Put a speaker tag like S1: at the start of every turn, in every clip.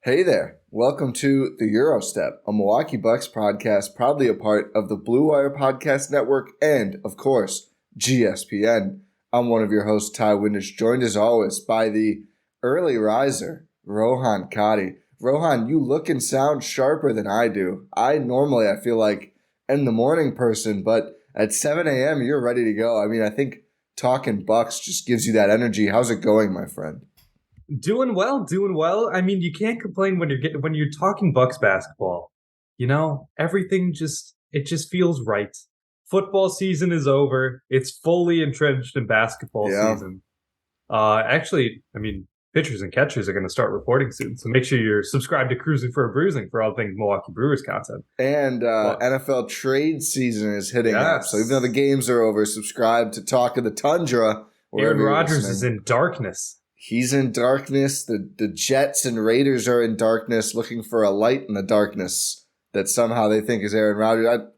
S1: Hey there. Welcome to the Gyro Step, a Milwaukee Bucks podcast, proudly a part of the Blue Wire Podcast Network and, of course, GSPN. I'm one of your hosts, Ty Windisch, joined as always by the early riser, Rohan Katti. Rohan, you look and sound sharper than I do. I feel like am the morning person, but at 7 a.m. you're ready to go. I think talking Bucks just gives you that energy. How's it going, my friend?
S2: Doing well, doing well. You can't complain when you're talking Bucks basketball. Everything just feels right. Football season is over. It's fully entrenched in basketball
S1: Yeah.
S2: season. Pitchers and catchers are going to start reporting soon, so make sure you're subscribed to Cruising for a Bruising for all things Milwaukee Brewers content.
S1: And
S2: Well,
S1: NFL trade season is hitting up. So even though
S2: yes,
S1: the games are over, subscribe to Talk of the Tundra.
S2: Aaron
S1: Wherever you're
S2: Rodgers is
S1: listening.
S2: in darkness.
S1: He's in darkness. The Jets and Raiders are in darkness, looking for a light in the darkness that somehow they think is Aaron Rodgers.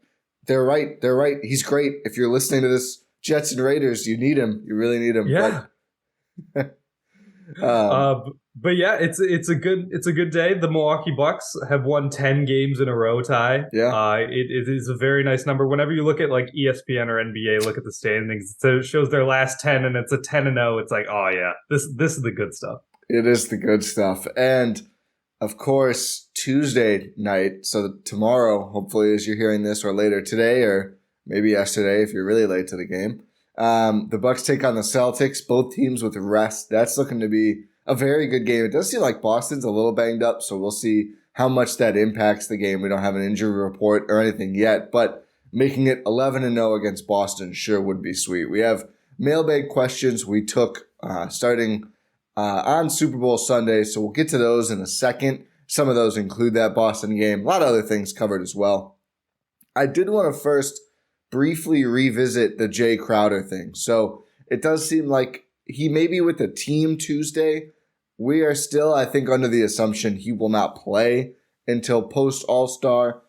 S1: They're right. They're right. He's great. If you're listening to this, Jets and Raiders, you need him. You really need him.
S2: Yeah.
S1: But, um,
S2: But yeah, it's a good day. The Milwaukee Bucks have won 10 games in a row, Ty.
S1: yeah.
S2: It is a very nice number. Whenever you look at like ESPN or NBA, look at the standings, it shows their last 10 and it's a 10-0. It's like, oh yeah, this is the good stuff.
S1: It is the good stuff. And of course, Tuesday night, so tomorrow, hopefully, as you're hearing this, or later today, or maybe yesterday if you're really late to the game, the Bucks take on the Celtics, both teams with rest. That's looking to be a very good game. It does seem like Boston's a little banged up, so we'll see how much that impacts the game. We don't have an injury report or anything yet, but making it 11-0 against Boston sure would be sweet. We have mailbag questions we took starting on Super Bowl Sunday, so we'll get to those in a second. Some of those include that Boston game. A lot of other things covered as well. I did want to first briefly revisit the Jae Crowder thing. So it does seem like he may be with the team Tuesday. We are still, I think, under the assumption he will not play until post All-Star.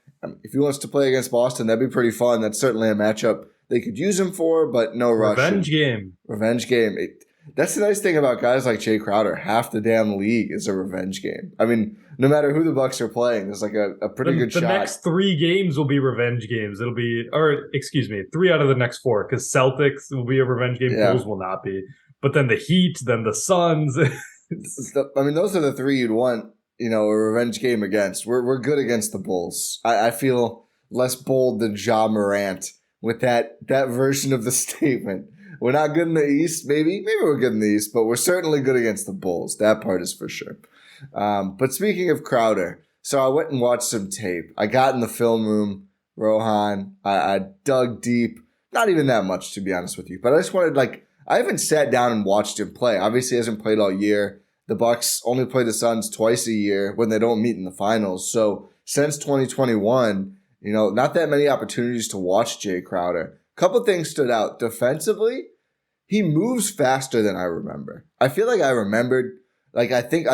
S1: If he wants to play against Boston, that'd be pretty fun. That's certainly a matchup they could use him for, but no rush.
S2: Revenge game.
S1: Revenge game. That's the nice thing about guys like Jae Crowder. Half the damn league is a revenge game. No matter who the Bucks are playing, there's like a pretty good
S2: The
S1: shot.
S2: next 3 games will be revenge games. Excuse me, 3 out of the next 4, because Celtics will be a revenge game.
S1: Yeah.
S2: Bulls will not be. But then the Heat, then the Suns.
S1: Those are the three you'd want, a revenge game against. We're good against the Bulls. I feel less bold than Ja Morant with that version of the statement. We're not good in the East, maybe we're good in the East, but we're certainly good against the Bulls. That part is for sure. But speaking of Crowder, so I went and watched some tape. I got in the film room, Rohan. I dug deep. Not even that much, to be honest with you. But I just wanted, I haven't sat down and watched him play. Obviously, he hasn't played all year. The Bucks only play the Suns twice a year when they don't meet in the finals. So since 2021, not that many opportunities to watch Jae Crowder. A couple things stood out. Defensively, he moves faster than I remember. I feel like I remembered, I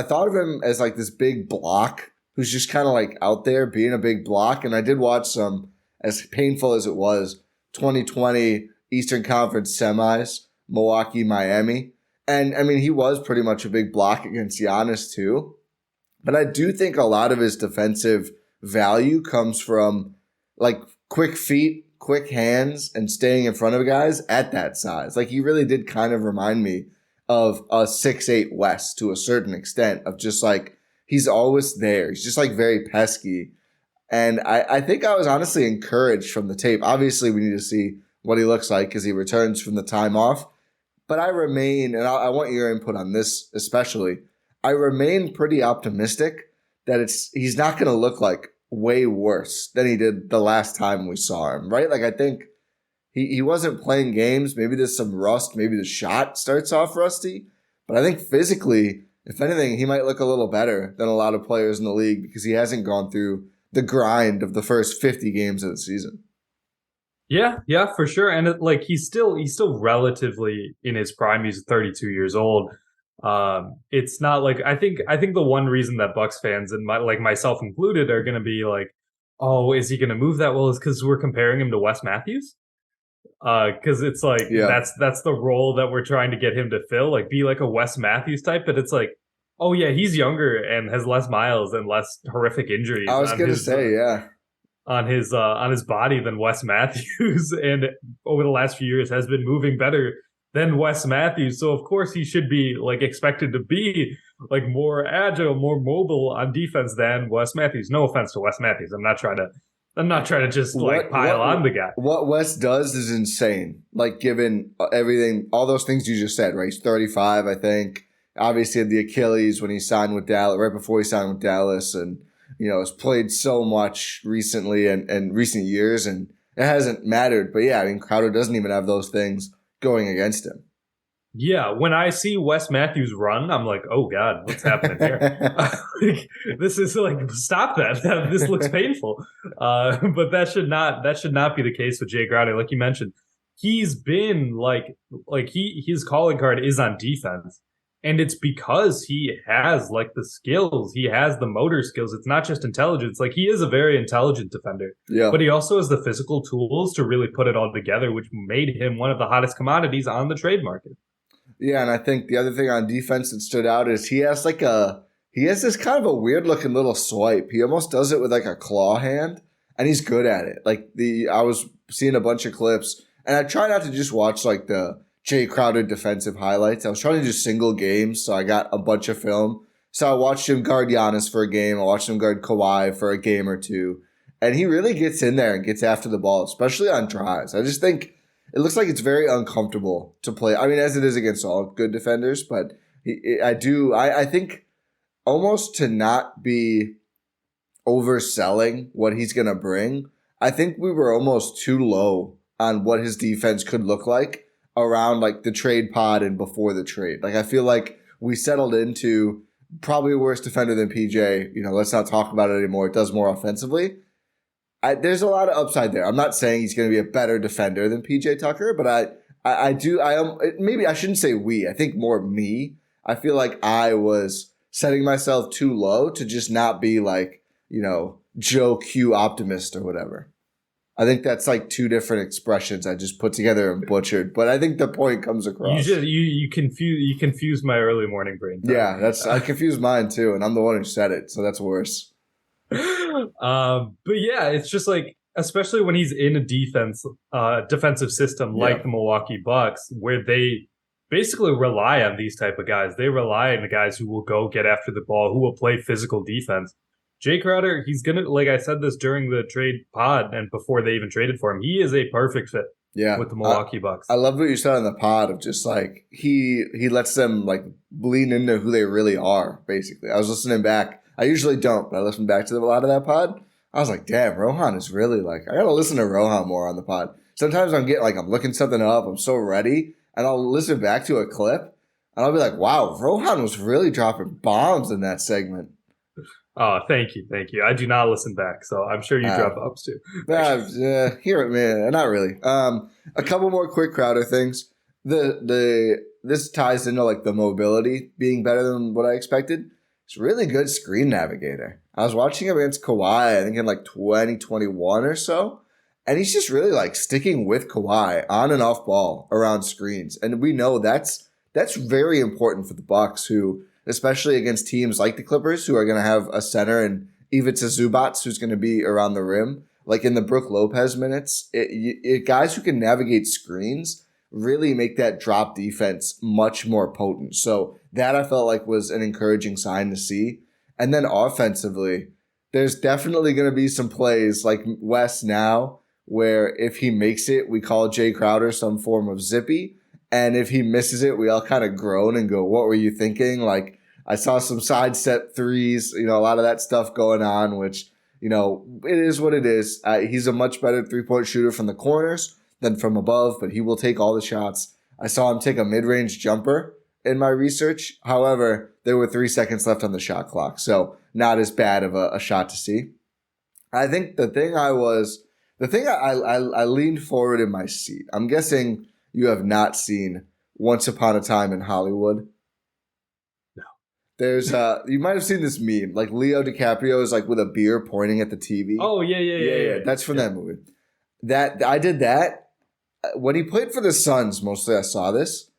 S1: thought of him as this big block who's just kind of out there being a big block. And I did watch some, as painful as it was, 2020 Eastern Conference semis, Milwaukee, Miami. And he was pretty much a big block against Giannis too. But I do think a lot of his defensive value comes from quick feet, quick hands, and staying in front of guys at that size. He really did kind of remind me of a 6'8" West to a certain extent, of just he's always there. He's just very pesky. And I think I was honestly encouraged from the tape. Obviously, we need to see what he looks like because he returns from the time off. But I remain, and I want your input on this especially, I remain pretty optimistic that he's not going to look way worse than he did the last time we saw him, right? I think he wasn't playing games. Maybe there's some rust. Maybe the shot starts off rusty. But I think physically, if anything, he might look a little better than a lot of players in the league because he hasn't gone through the grind of the first 50 games of the season.
S2: Yeah, for sure. And he's still relatively in his prime. He's 32 years old. It's not I think the one reason that Bucks fans and myself included are going to be oh, is he going to move that well? Is because we're comparing him to Wes Matthews. Because it's
S1: Yeah.
S2: that's the role that we're trying to get him to fill, be like a Wes Matthews type. But it's Oh yeah, he's younger and has less miles and less horrific injuries
S1: I was gonna say, yeah.
S2: on his body than Wes Matthews, and over the last few years has been moving better than Wes Matthews. So of course he should be like expected to be like more agile, more mobile on defense than Wes Matthews. No offense to Wes Matthews. I'm not trying to just like pile on the guy.
S1: What Wes does is insane. Like given everything, all those things you just said, right? He's 35, I think. Obviously had the Achilles when he signed with Dallas, right before he signed with Dallas, and has played so much recently and recent years, and it hasn't mattered. But yeah, I mean, Crowder doesn't even have those things going against him.
S2: Yeah, when I see Wes Matthews run, I'm like, oh God, what's happening here? Like, this is like, stop that. This looks painful. But that should not be the case with Jae Crowder. Like you mentioned, he's been his calling card is on defense. And it's because he has like the skills, he has the motor skills. It's not just intelligence. Like he is a very intelligent defender,
S1: yeah.
S2: But he also has the physical tools to really put it all together, which made him one of the hottest commodities on the trade market.
S1: Yeah, and I think the other thing on defense that stood out is he has this kind of a weird looking little swipe. He almost does it with like a claw hand, and he's good at it. I was seeing a bunch of clips, and I try not to just watch like the Jae Crowder defensive highlights. I was trying to do single games, so I got a bunch of film. So I watched him guard Giannis for a game. I watched him guard Kawhi for a game or two. And he really gets in there and gets after the ball, especially on drives. I just think it looks like it's very uncomfortable to play. I mean, as it is against all good defenders, but I think almost to not be overselling what he's going to bring, I think we were almost too low on what his defense could look like around like the trade pod and before the trade. Like I feel like we settled into probably a worse defender than PJ. Let's not talk about it anymore. It does more offensively. There's a lot of upside there. I'm not saying he's going to be a better defender than PJ Tucker, but maybe I shouldn't say we. I think more me. I feel like I was setting myself too low to just not be like, Joe Q optimist or whatever. I think that's like two different expressions I just put together and butchered, but I think the point comes across.
S2: You confuse my early morning brain.
S1: Yeah, I confused mine too, and I'm the one who said it, so that's worse.
S2: But yeah, it's just like, especially when he's in a defensive system like the Milwaukee Bucks, where they basically rely on these type of guys. They rely on the guys who will go get after the ball, who will play physical defense. Jae Crowder, he's going to, like I said this during the trade pod and before they even traded for him, he is a perfect fit with the Milwaukee Bucks.
S1: I love what you said on the pod of just like he lets them like lean into who they really are, basically. I was listening back. I usually don't, but I listened back to a lot of that pod. I was like, damn, Rohan is really like, I got to listen to Rohan more on the pod. Sometimes I'm looking something up. I'm so ready, and I'll listen back to a clip, and I'll be like, wow, Rohan was really dropping bombs in that segment.
S2: Oh, thank you. I do not listen back, so I'm sure you drop ups too.
S1: Hear it, man. Not really. A couple more quick Crowder things. This ties into like the mobility being better than what I expected. He's a really good screen navigator. I was watching him against Kawhi, I think in like 2021 or so, and he's just really like sticking with Kawhi on and off ball around screens, and we know that's very important for the Bucks, who, especially against teams like the Clippers, who are going to have a center and Ivica Zubac, who's going to be around the rim, like in the Brook Lopez minutes, guys who can navigate screens really make that drop defense much more potent. So that I felt like was an encouraging sign to see. And then offensively, there's definitely going to be some plays like Wes now, where if he makes it, we call Jae Crowder some form of zippy. And if he misses it, we all kind of groan and go, what were you thinking? Like, I saw some side step threes, a lot of that stuff going on, which, it is what it is. He's a much better three-point shooter from the corners than from above, but he will take all the shots. I saw him take a mid-range jumper in my research. However, there were 3 seconds left on the shot clock, so not as bad of a shot to see. I think the thing I leaned forward in my seat. I'm guessing you have not seen Once Upon a Time in Hollywood.
S2: No.
S1: There's you might have seen this meme, like Leo DiCaprio is like with a beer pointing at the TV.
S2: Oh yeah.
S1: That's from that movie. That I did that when he played for the Suns. Mostly, I saw this.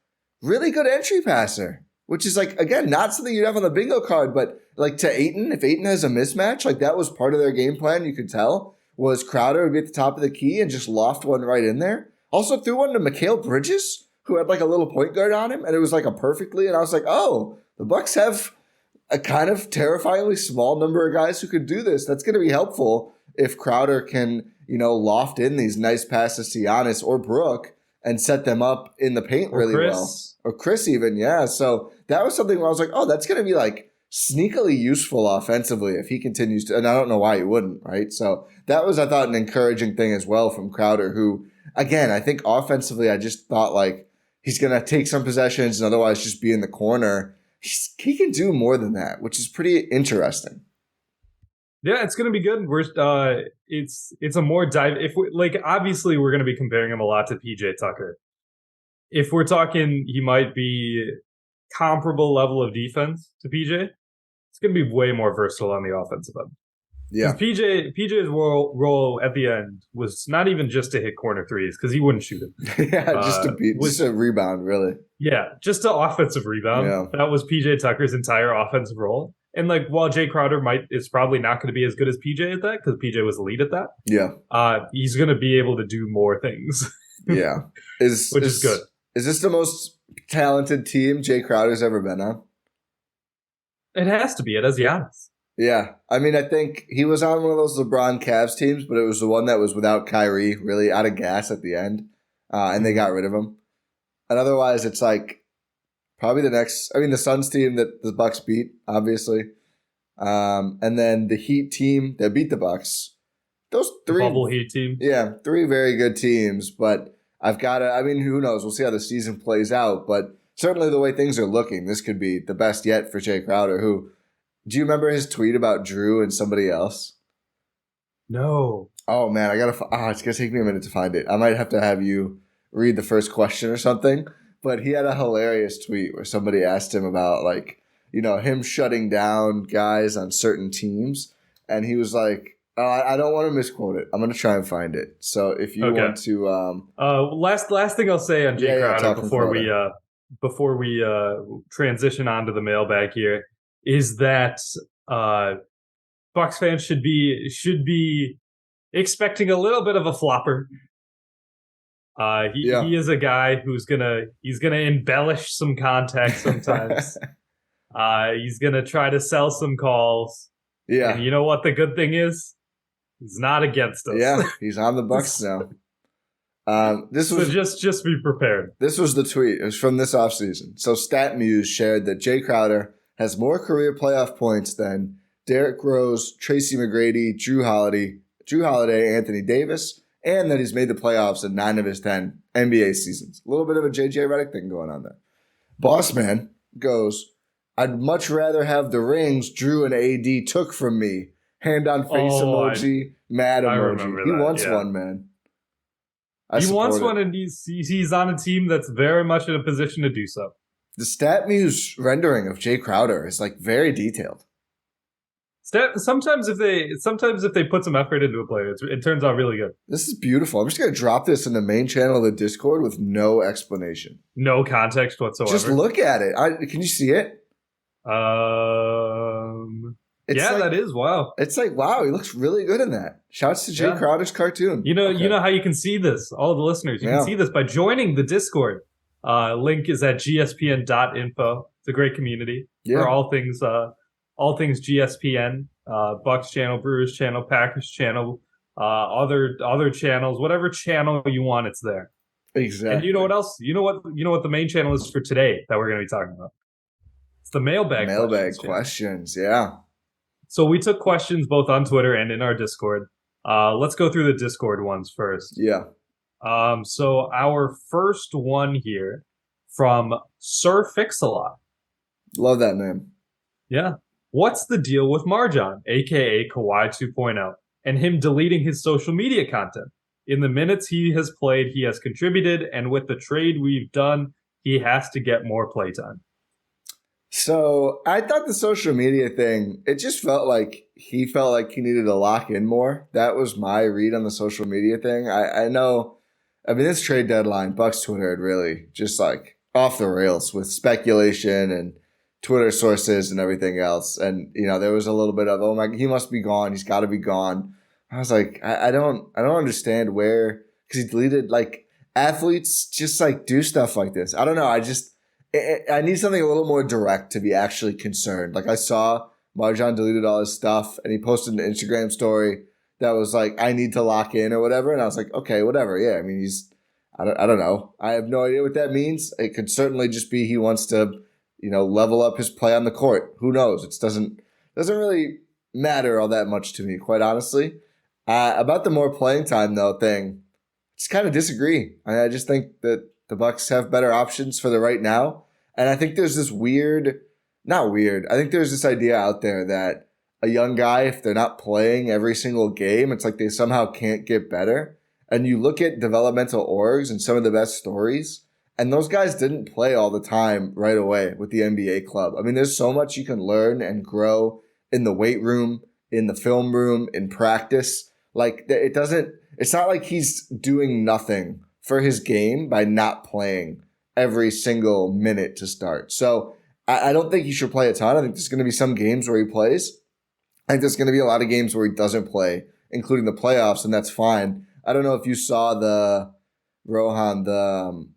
S1: Really good entry passer. which is like, again, not something you'd have on the bingo card, but like to Ayton, if Ayton has a mismatch, like that was part of their game plan, you could tell, was Crowder would be at the top of the key and just loft one right in there. Also threw one to Mikal Bridges, who had like a little point guard on him, and it was like a perfectly, and I was like, oh, the Bucks have a kind of terrifyingly small number of guys who could do this. That's going to be helpful if Crowder can, loft in these nice passes to Giannis or Brook and set them up in the paint really well. Or Khris even, yeah. So that was something where I was like, oh, that's going to be like sneakily useful offensively if he continues to, and I don't know why he wouldn't, right? So that was, I thought, an encouraging thing as well from Crowder, who, again, I think offensively, I just thought like he's going to take some possessions and otherwise just be in the corner. He can do more than that, which is pretty interesting.
S2: Yeah, it's going to be good. It's a more dive. If we obviously we're going to be comparing him a lot to PJ Tucker. If we're talking, he might be comparable level of defense to PJ. It's going to be way more versatile on the offensive end.
S1: Yeah,
S2: PJ's role at the end was not even just to hit corner threes because he wouldn't shoot it.
S1: Yeah, just a rebound, really.
S2: Yeah, just an offensive rebound. Yeah. That was PJ Tucker's entire offensive role. And while Jae Crowder is probably not going to be as good as PJ at that because PJ was elite at that.
S1: Yeah,
S2: he's going to be able to do more things.
S1: Yeah, which is good. Is this the most talented team Jae Crowder's ever been on?
S2: It has to be. It has Giannis.
S1: Yeah, I mean, I think he was on one of those LeBron Cavs teams, but it was the one that was without Kyrie, really out of gas at the end, and they got rid of him. And otherwise, it's like probably the Suns team that the Bucks beat, obviously, and then the Heat team that beat the Bucks. Those three
S2: bubble Heat team.
S1: Yeah, three very good teams, but who knows? We'll see how the season plays out, but certainly the way things are looking, this could be the best yet for Jae Crowder, who. Do you remember his tweet about Jrue and somebody else?
S2: No.
S1: Oh, man, it's going to take me a minute to find it. I might have to have you read the first question or something. But he had a hilarious tweet where somebody asked him about, him shutting down guys on certain teams. And he was like, I don't want to misquote it. I'm going to try and find it. So if you want to...
S2: last thing I'll say on Jae Crowder before we transition on to the mailbag here, is that Bucks fans should be expecting a little bit of a flopper. He is a guy who's gonna embellish some context sometimes. He's gonna try to sell some calls.
S1: Yeah,
S2: and you know what the good thing is? He's not against us.
S1: Yeah, he's on the Bucks now.
S2: Just be prepared.
S1: This was the tweet. It was from this offseason. So StatMuse shared that Jae Crowder has more career playoff points than Derrick Rose, Tracy McGrady, Jrue Holiday, Anthony Davis, and that he's made the playoffs in 9 of his 10 NBA seasons. A little bit of a JJ Redick thing going on there. Bossman goes, I'd much rather have the rings Jrue and AD took from me. Hand on face emoji, mad emoji. He wants one, man.
S2: He wants one, and he's on a team that's very much in a position to do so.
S1: The StatMuse rendering of Jae Crowder is very detailed.
S2: Sometimes if they put some effort into a player, it turns out really good.
S1: This is beautiful. I'm just gonna drop this in the main channel of the Discord with no explanation,
S2: no context whatsoever.
S1: Just look at it. Can you see it?
S2: That is wow.
S1: It's wow. He looks really good in that. Shouts to Jae Crowder's cartoon.
S2: You know how you can see this. All the listeners, you can see this by joining the Discord. Link is at gspn.info. It's a great community for all things GSPN, Bucks channel, Brewers channel, Packers channel, other channels, whatever channel you want, it's there.
S1: Exactly.
S2: And you know what else? You know what the main channel is for today that we're going to be talking about? It's the mailbag.
S1: Questions. Yeah.
S2: So we took questions both on Twitter and in our Discord. Let's go through the Discord ones first.
S1: Yeah.
S2: So our first one here from Sir Fix-A-Lot.
S1: Love that name.
S2: Yeah. What's the deal with MarJon, a.k.a. Kawhi 2.0, and him deleting his social media content? In the minutes he has played, he has contributed, and with the trade we've done, he has to get more playtime.
S1: So I thought the social media thing, it just felt like he needed to lock in more. That was my read on the social media thing. I know, this trade deadline, Bucks Twitter had really just off the rails with speculation and Twitter sources and everything else. And, there was a little bit of, oh my, he must be gone. He's got to be gone. I was like, I don't understand where, because he deleted, like, athletes just like do stuff like this. I don't know. I need something a little more direct to be actually concerned. Like, I saw MarJon deleted all his stuff and he posted an Instagram story that was like, I need to lock in or whatever. And I was like, okay, whatever. Yeah. I mean, I don't know. I have no idea what that means. It could certainly just be he wants to, level up his play on the court. Who knows? It doesn't really matter all that much to me, quite honestly. About the more playing time though thing, just kind of disagree. I just think that the Bucks have better options for the right now, and I think there's this I think there's this idea out there that a young guy, if they're not playing every single game, it's like they somehow can't get better. And you look at developmental orgs and some of the best stories, and those guys didn't play all the time right away with the NBA club. I mean, there's so much you can learn and grow in the weight room, in the film room, in practice. Like, it's not like he's doing nothing for his game by not playing every single minute to start. So I don't think he should play a ton. I think there's going to be some games where he plays. I think there's going to be a lot of games where he doesn't play, including the playoffs, and that's fine. I don't know if you saw the Rohan,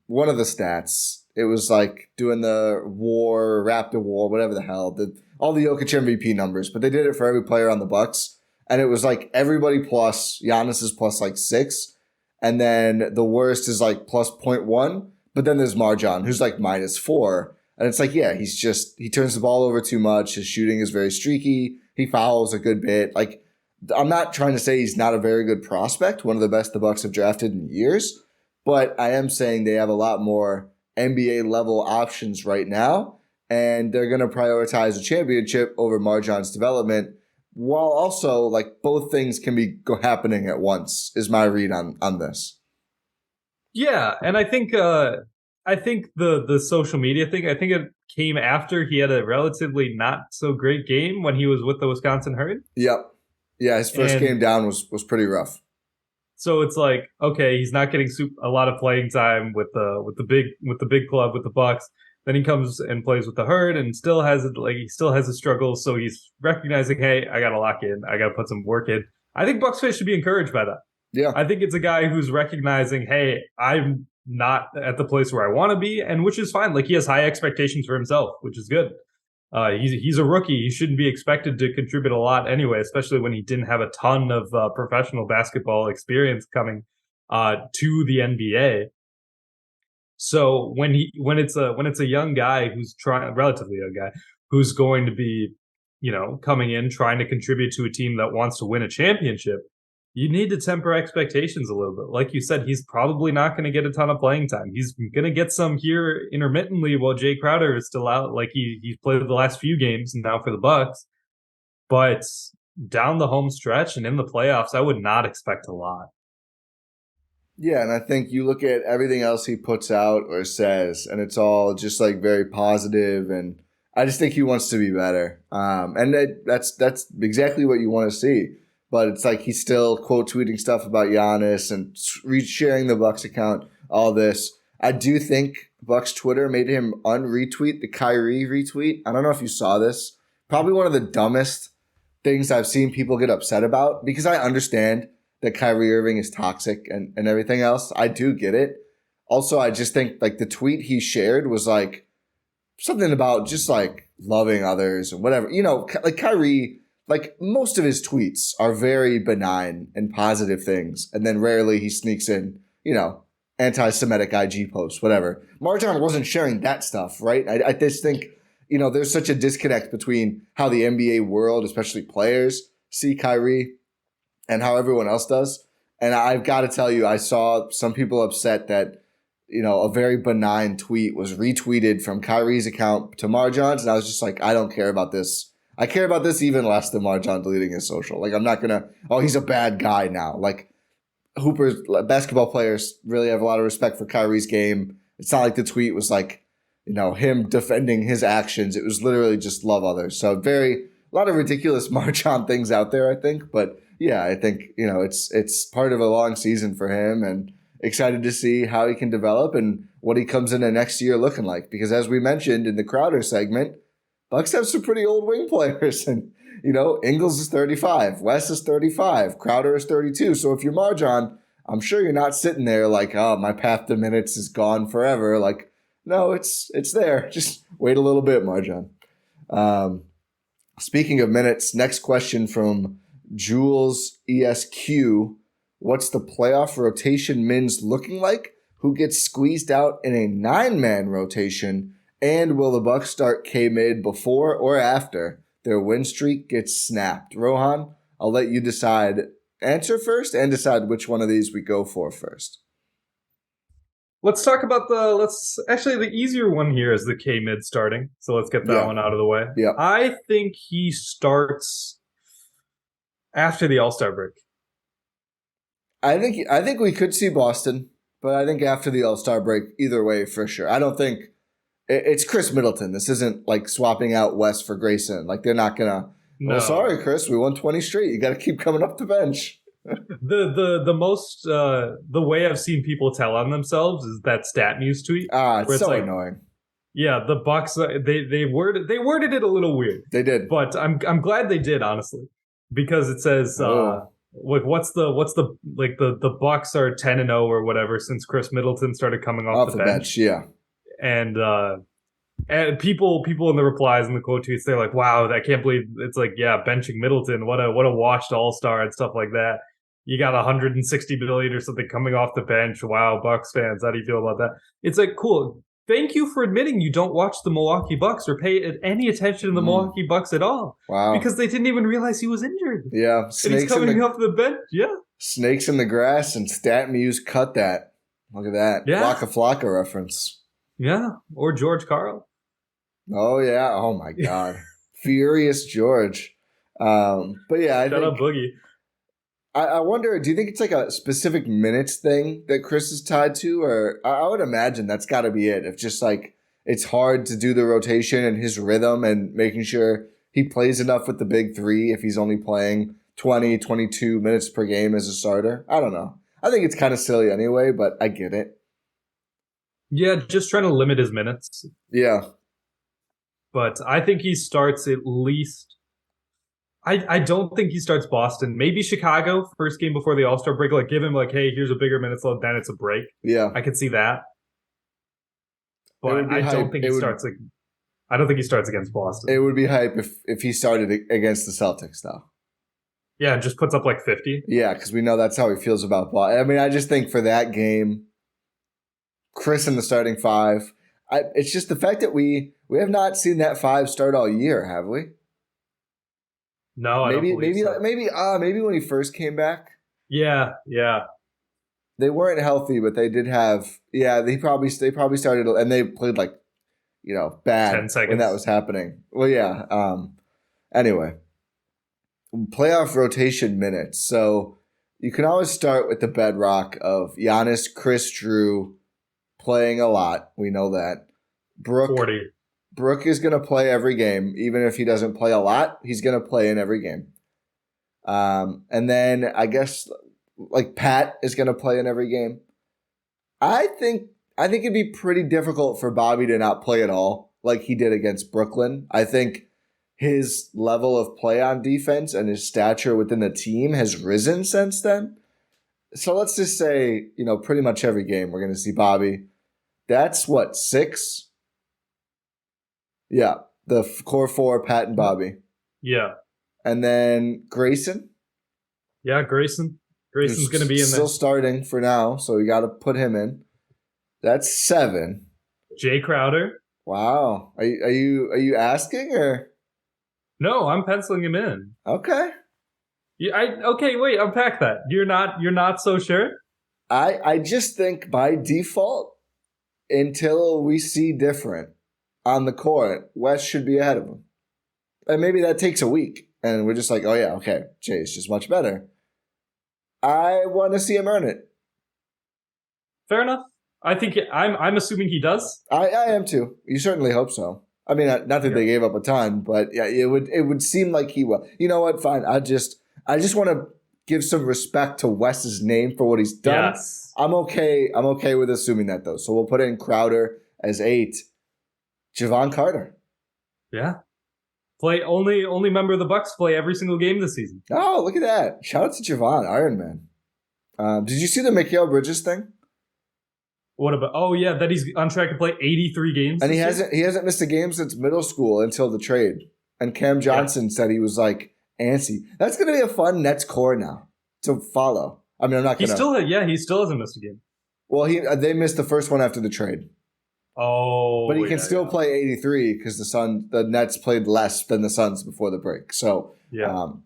S1: one of the stats. It was like doing the Raptor war, whatever the hell, all the Jokic MVP numbers, but they did it for every player on the Bucks. And it was like everybody plus, Giannis is plus like 6. And then the worst is like plus 0.1. But then there's MarJon, who's like minus 4. And it's like, yeah, he turns the ball over too much. His shooting is very streaky. He fouls a good bit. Like, I'm not trying to say he's not a very good prospect, one of the best the Bucks have drafted in years. But I am saying they have a lot more NBA level options right now. And they're going to prioritize a championship over MarJon's development, while also, like, both things can be happening at once, is my read on this.
S2: Yeah, and I think the social media thing, I think it came after he had a relatively not so great game when he was with the Wisconsin Herd.
S1: Yep. Yeah, his first game down was pretty rough.
S2: So it's like, okay, he's not getting a lot of playing time with the big club, with the Bucks. Then he comes and plays with the Herd and still has his struggles. So he's recognizing, hey, I got to lock in. I got to put some work in. I think Bucks fans should be encouraged by that.
S1: Yeah.
S2: I think it's a guy who's recognizing, hey, I'm not at the place where I want to be, and which is fine. Like, he has high expectations for himself, which is good. He's a rookie. He shouldn't be expected to contribute a lot anyway, especially when he didn't have a ton of professional basketball experience coming to the NBA. So when it's a young guy relatively young guy who's going to be, coming in trying to contribute to a team that wants to win a championship, you need to temper expectations a little bit. Like you said, he's probably not going to get a ton of playing time. He's going to get some here intermittently while Jae Crowder is still out. Like, he's played the last few games now for the Bucks, but down the home stretch and in the playoffs, I would not expect a lot.
S1: Yeah, and I think you look at everything else he puts out or says, and it's all just like very positive, and I just think he wants to be better. And that's exactly what you want to see. But it's like he's still quote tweeting stuff about Giannis and sharing the Bucks account, all this. I do think Bucks Twitter made him unretweet the Kyrie retweet. I don't know if you saw this. Probably one of the dumbest things I've seen people get upset about, because I understand that Kyrie Irving is toxic and everything else. I do get it. Also, I just think like the tweet he shared was like something about just like loving others and whatever. Like Kyrie, like most of his tweets are very benign and positive things. And then rarely he sneaks in, anti-Semitic IG posts, whatever. MarJon wasn't sharing that stuff, right? I just think, there's such a disconnect between how the NBA world, especially players, see Kyrie and how everyone else does. And I've got to tell you, I saw some people upset that, a very benign tweet was retweeted from Kyrie's account to MarJon's. And I was just like, I don't care about this. I care about this even less than MarJon deleting his social. Like, I'm not going to, he's a bad guy now. Like, basketball players really have a lot of respect for Kyrie's game. It's not like the tweet was like, him defending his actions. It was literally just love others. So a lot of ridiculous MarJon things out there, I think. But yeah, I think, it's part of a long season for him. And excited to see how he can develop and what he comes in the next year looking like. Because as we mentioned in the Crowder segment, Bucks have some pretty old wing players. And, Ingles is 35. Wes is 35. Crowder is 32. So if you're MarJon, I'm sure you're not sitting there like, oh, my path to minutes is gone forever. Like, no, it's there. Just wait a little bit, MarJon. Speaking of minutes, next question from Jules ESQ. What's the playoff rotation mins looking like? Who gets squeezed out in a 9-man rotation? And will the Bucks start K-Mid before or after their win streak gets snapped? Rohan, I'll let you decide. Answer first and decide which one of these we go for first.
S2: Let's talk about the easier one here is the K-Mid starting. So let's get that one out of the way.
S1: Yeah.
S2: I think he starts after the All-Star break.
S1: I think we could see Boston, but I think after the All-Star break, either way, for sure. I don't think it's Khris Middleton. This isn't like swapping out West for Grayson. Like they're not gonna. No. Well, sorry, Khris, we won 20 straight. You got to keep coming up the bench.
S2: The way I've seen people tell on themselves is that StatMuse tweet.
S1: It's so annoying.
S2: Yeah, the Bucks they worded it a little weird.
S1: They did,
S2: but I'm glad they did, honestly, because it says what's the Bucks are 10-0 or whatever since Khris Middleton started coming off the bench.
S1: Yeah,
S2: and people in the replies and the quote tweets, they're like, wow, I can't believe it's like, yeah, benching Middleton, what a washed all-star and stuff like that. You got 160 billion or something coming off the bench. Wow, Bucks fans, how do you feel about that? It's like, cool. Thank you for admitting you don't watch the Milwaukee Bucks or pay any attention to the Milwaukee Bucks at all.
S1: Wow.
S2: Because they didn't even realize he was injured.
S1: Yeah.
S2: And he's coming off the bench. Yeah.
S1: Snakes in the grass and StatMuse cut that. Look at that.
S2: Yeah.
S1: Flocka Flocka reference.
S2: Yeah. Or George Karl.
S1: Oh, yeah. Oh, my God. Furious George. But yeah,
S2: Shut up, Boogie.
S1: I wonder, do you think it's like a specific minutes thing that Khris is tied to? Or I would imagine that's got to be it. If just like it's hard to do the rotation and his rhythm and making sure he plays enough with the big three if he's only playing 20, 22 minutes per game as a starter. I don't know. I think it's kind of silly anyway, but I get it.
S2: Yeah, just trying to limit his minutes.
S1: Yeah.
S2: But I think he starts at least... I don't think he starts Boston. Maybe Chicago, first game before the All-Star break. Like, give him, like, hey, here's a bigger minutes load, then it's a break.
S1: Yeah.
S2: I could see that. But I don't think he starts against Boston.
S1: It would be hype if he started against the Celtics, though.
S2: Yeah, just puts up, like, 50.
S1: Yeah, because we know that's how he feels about Boston. I mean, I just think for that game, Khris in the starting five, it's just the fact that we have not seen that five start all year, have we?
S2: No, I don't believe so.
S1: Maybe when he first came back.
S2: Yeah.
S1: They weren't healthy, but they did have. Yeah, they probably started, and they played like, bad
S2: 10 seconds
S1: when that was happening. Well, yeah. Anyway, playoff rotation minutes. So you can always start with the bedrock of Giannis, Khris, Jrue playing a lot. We know that.
S2: 40.
S1: Brook is going to play every game. Even if he doesn't play a lot, he's going to play in every game. And then I guess like Pat is going to play in every game. I think it'd be pretty difficult for Bobby to not play at all like he did against Brooklyn. I think his level of play on defense and his stature within the team has risen since then. So let's just say, pretty much every game we're going to see Bobby. That's what, 6? Yeah, the core 4, Pat and Bobby.
S2: Yeah.
S1: And then Grayson.
S2: Yeah, Grayson. Grayson's going to be in there.
S1: Still starting for now, so we got to put him in. That's 7.
S2: Jae Crowder.
S1: Wow. Are you asking or?
S2: No, I'm penciling him in.
S1: Okay.
S2: Okay, wait, unpack that. You're not so sure?
S1: I just think by default, until we see different on the court, West should be ahead of him. And maybe that takes a week. And we're just like, oh yeah, okay, Jay's just much better. I want to see him earn it.
S2: Fair enough. I think I'm assuming he does.
S1: I am too. You certainly hope so. I mean, not that they gave up a ton, but yeah, it would seem like he will. You know what? Fine. I just want to give some respect to Wes's name for what he's done.
S2: Yes.
S1: I'm okay with assuming that though. So we'll put in Crowder as 8. Javon Carter.
S2: Yeah. Play only member of the Bucks play every single game this season.
S1: Oh, look at that. Shout out to Javon, Iron Man. Did you see the Mikal Bridges thing?
S2: What about? Oh yeah, that he's on track to play 83 games.
S1: And he hasn't missed a game since middle school until the trade. And Cam Johnson said he was like antsy. That's going to be a fun Nets core now to follow. I mean, I'm not going to.
S2: He still hasn't missed a game.
S1: Well, they missed the first one after the trade.
S2: Oh,
S1: but he can still play 83 because the Nets played less than the Suns before the break. So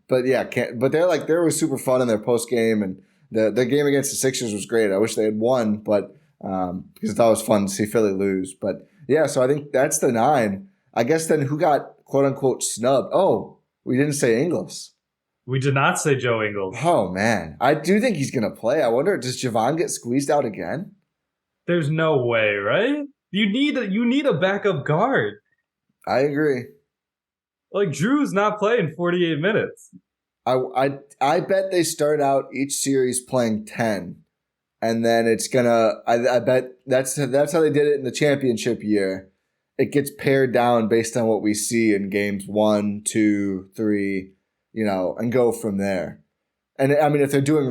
S1: but they were super fun in their post game, and the game against the Sixers was great. I wish they had won, but because I thought it was fun to see Philly lose. But yeah, so I think that's the 9. I guess then who got quote unquote snubbed? Oh, we didn't say Ingles.
S2: We did not say Joe Ingles.
S1: Oh man, I do think he's gonna play. I wonder, does Javon get squeezed out again?
S2: There's no way, right? You need a backup guard.
S1: I agree.
S2: Like Jrue's not playing 48 minutes.
S1: I bet they start out each series playing 10, and then it's gonna. I bet that's how they did it in the championship year. It gets pared down based on what we see in games 1, 2, 3, and go from there. And I mean, if they're doing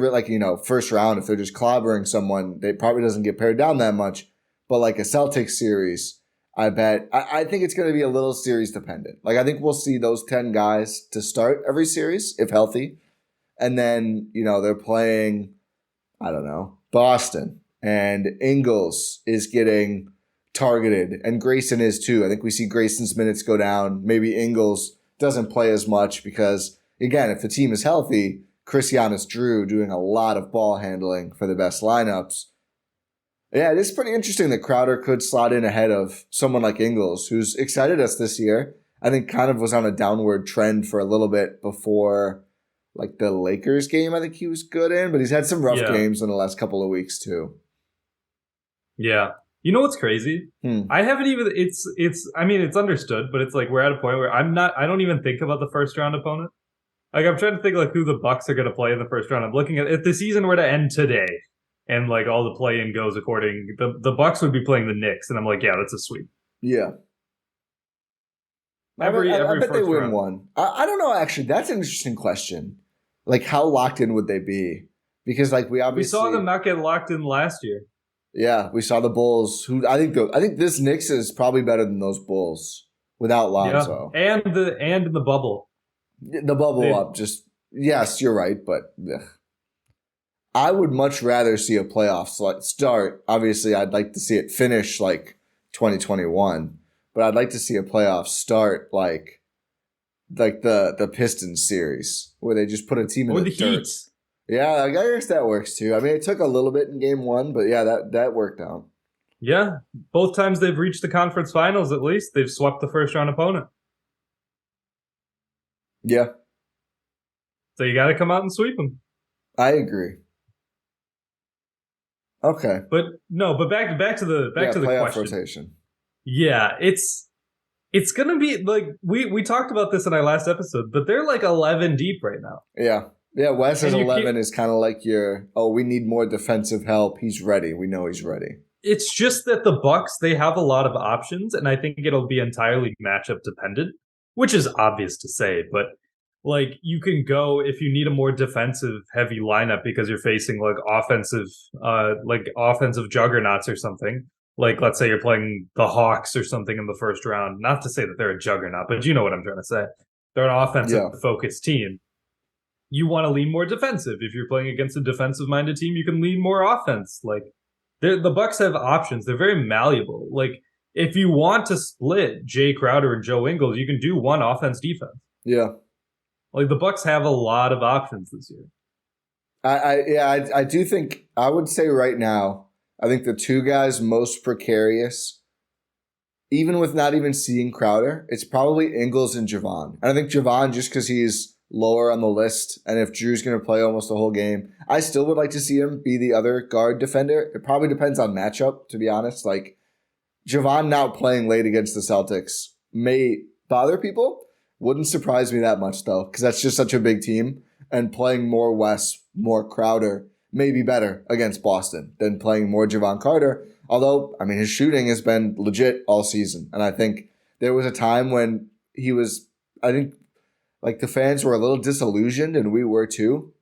S1: first round, if they're just clobbering someone, they probably doesn't get pared down that much. But like a Celtics series, I think it's going to be a little series dependent. Like I think we'll see those 10 guys to start every series if healthy. And then, they're playing, I don't know, Boston, and Ingles is getting targeted, and Grayson is too. I think we see Grayson's minutes go down. Maybe Ingles doesn't play as much because, again, if the team is healthy, Jrue doing a lot of ball handling for the best lineups. Yeah, it is pretty interesting that Crowder could slot in ahead of someone like Ingles, who's excited us this year. I think kind of was on a downward trend for a little bit before like the Lakers game. I think he was good in, but he's had some rough games in the last couple of weeks too.
S2: Yeah. You know what's crazy? I haven't even it's understood, but it's like we're at a point where I don't even think about the first round opponent. Like I'm trying to think like who the Bucks are going to play in the first round. I'm looking at if the season were to end today and like all the play-in goes according, the Bucks would be playing the Knicks, and I'm like, yeah, that's a sweep.
S1: Yeah. I bet they win one. I don't know, actually. That's an interesting question. Like, how locked in would they be? Because, like, we
S2: saw them not get locked in last year.
S1: Yeah, we saw the Bulls. Who I think this Knicks is probably better than those Bulls without Lonzo.
S2: Yeah. And the bubble.
S1: The bubble yes, you're right, but I would much rather see a playoff start. Obviously, I'd like to see it finish like 2021, but I'd like to see a playoff start like the Pistons series where they just put a team in the dirt. Heat. Yeah, I guess that works too. I mean, it took a little bit in game 1, but yeah, that worked out.
S2: Yeah, both times they've reached the conference finals, at least they've swept the first round opponent.
S1: Yeah.
S2: So you got to come out and sweep them.
S1: I agree. Okay.
S2: But back to the
S1: playoff
S2: question.
S1: Rotation.
S2: Yeah, it's gonna be like we talked about this in our last episode, but they're like 11 deep right now.
S1: Yeah. Yeah, Wes is 11 is kind of like we need more defensive help. He's ready. We know he's ready.
S2: It's just that the Bucks, they have a lot of options, and I think it'll be entirely matchup dependent, which is obvious to say, but like you can go if you need a more defensive heavy lineup because you're facing like offensive juggernauts or something. Like let's say you're playing the Hawks or something in the first round. Not to say that they're a juggernaut, but you know what I'm trying to say. They're an offensive focused team. You want to lean more defensive. If you're playing against a defensive minded team, you can lean more offense. Like the Bucks have options. They're very malleable. Like if you want to split Jae Crowder and Joe Ingles, you can do one offense defense.
S1: Yeah.
S2: Like the Bucks have a lot of options this year.
S1: I do think I would say right now, I think the two guys most precarious, even with not even seeing Crowder, it's probably Ingles and Javon. And I think Javon just because he's lower on the list, and if Jrue's going to play almost the whole game, I still would like to see him be the other guard defender. It probably depends on matchup, to be honest. Like Javon not playing late against the Celtics may bother people. Wouldn't surprise me that much, though, because that's just such a big team. and playing more Wes, more Crowder may be better against Boston than playing more Javon Carter. Although, I mean, his shooting has been legit all season. And I think there was a time when he was, I think, like the fans were a little disillusioned, and we were too,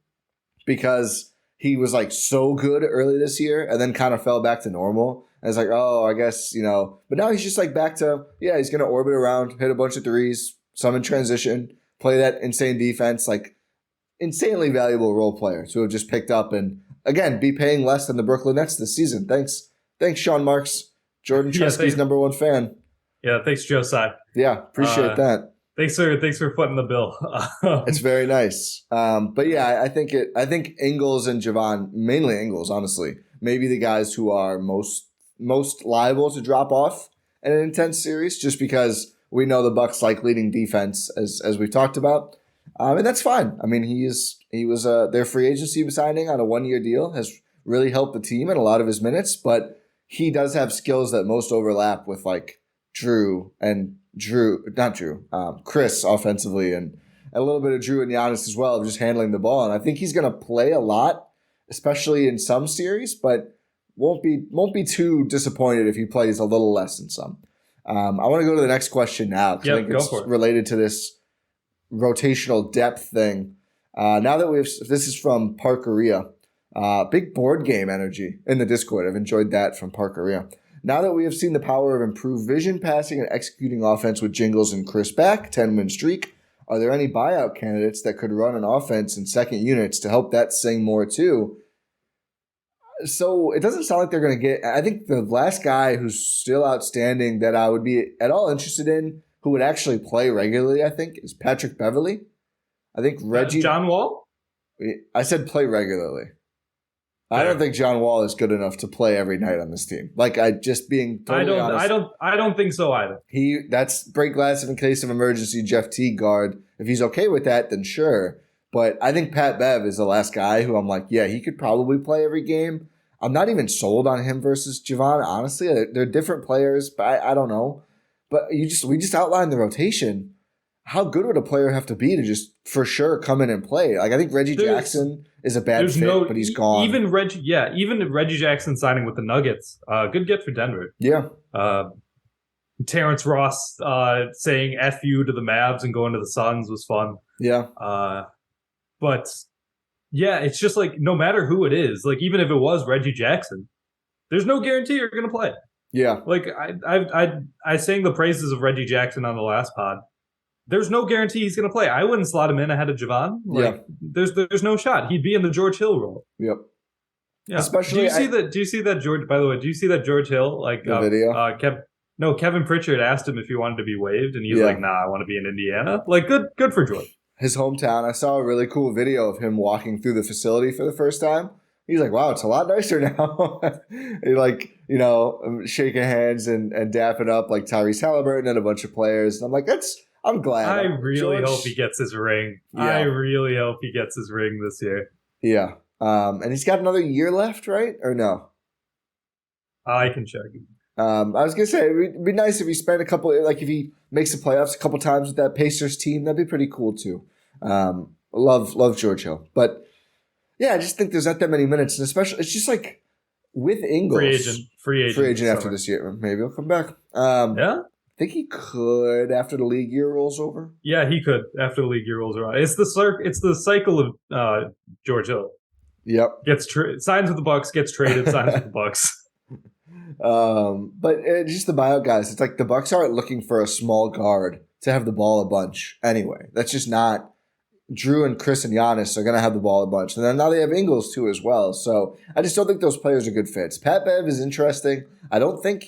S1: because he was like so good early this year and then kind of fell back to normal. And it's like, oh, I guess, but now he's just like back to, he's going to orbit around, hit a bunch of threes, some in transition, play that insane defense, like insanely valuable role player to have just picked up and, again, be paying less than the Brooklyn Nets this season. Thanks, Sean Marks, Jordan Chesky's number one fan.
S2: Yeah, thanks, Josiah.
S1: Yeah, appreciate that.
S2: Thanks for footing the bill.
S1: It's very nice. But yeah, I think Ingles and Javon, mainly Ingles, honestly, maybe the guys who are most liable to drop off in an intense series, just because we know the Bucks like leading defense, as we've talked about, and that's fine. I mean, he was their free agency signing on a 1-year deal has really helped the team in a lot of his minutes, but he does have skills that most overlap with like Khris offensively, and a little bit of Jrue and Giannis as well, of just handling the ball. And I think he's going to play a lot, especially in some series, but won't be too disappointed if he plays a little less in some. I want to go to the next question now, because I think it's related to this rotational depth thing. Now that this is from Parkeria, big board game energy in the Discord. I've enjoyed that from Parkeria. Now that we have seen the power of improved vision, passing, and executing offense with Jingles and Khris back, 10-win streak, are there any buyout candidates that could run an offense in second units to help that sing more too? So it doesn't sound like they're going to get – I think the last guy who's still outstanding that I would be at all interested in, who would actually play regularly, I think, is Patrick Beverley. I think Reggie –
S2: John Wall?
S1: I said play regularly. I don't think John Wall is good enough to play every night on this team. Like, being totally honest.
S2: I don't think so either.
S1: That's break glass in case of emergency Jeff Teague guard. If he's okay with that, then sure. But I think Pat Bev is the last guy who I'm like, yeah, he could probably play every game. I'm not even sold on him versus Javon, honestly. They're different players, but I don't know. But we just outlined the rotation. How good would a player have to be to just for sure come in and play? Like, I think Reggie Jackson is a bad fit, but he's gone.
S2: Even Reggie Jackson signing with the Nuggets, good get for Denver.
S1: Yeah.
S2: Terrence Ross saying "F you" to the Mavs and going to the Suns was fun.
S1: Yeah.
S2: But yeah, it's just like no matter who it is, like even if it was Reggie Jackson, there's no guarantee you're going to play.
S1: Yeah.
S2: Like I sang the praises of Reggie Jackson on the last pod. There's no guarantee he's going to play. I wouldn't slot him in ahead of Javon. Like, there's no shot. He'd be in the George Hill role.
S1: Yep.
S2: Yeah. Especially, do you see that George? By the way, do you see that George Hill
S1: video?
S2: Kevin Pritchard asked him if he wanted to be waived, and he's like, "Nah, I want to be in Indiana." Like, good for George.
S1: His hometown. I saw a really cool video of him walking through the facility for the first time. He's like, "Wow, it's a lot nicer now." He shaking hands and dapping up like Tyrese Halliburton and a bunch of players. And I'm like, I'm glad.
S2: I really hope he gets his ring. Yeah. I really hope he gets his ring this year.
S1: Yeah. And he's got another year left, right? Or no?
S2: I can check.
S1: I was going to say, it'd be nice if he spent if he makes the playoffs a couple times with that Pacers team. That'd be pretty cool, too. Love George Hill. But, yeah, I just think there's not that many minutes. And especially, it's just like with Ingles.
S2: Free agent
S1: after this year. Maybe he'll come back.
S2: Yeah?
S1: I think he could after the league year rolls over.
S2: Yeah, he could after the league year rolls around. It's the cycle of George Hill.
S1: Yep.
S2: Signs with the Bucks, gets traded, signs with the Bucks.
S1: But just the buyout guys. It's like the Bucks aren't looking for a small guard to have the ball a bunch anyway. That's just not. Jrue and Khris and Giannis are going to have the ball a bunch. And then now they have Ingles too as well. So I just don't think those players are good fits. Pat Bev is interesting. I don't think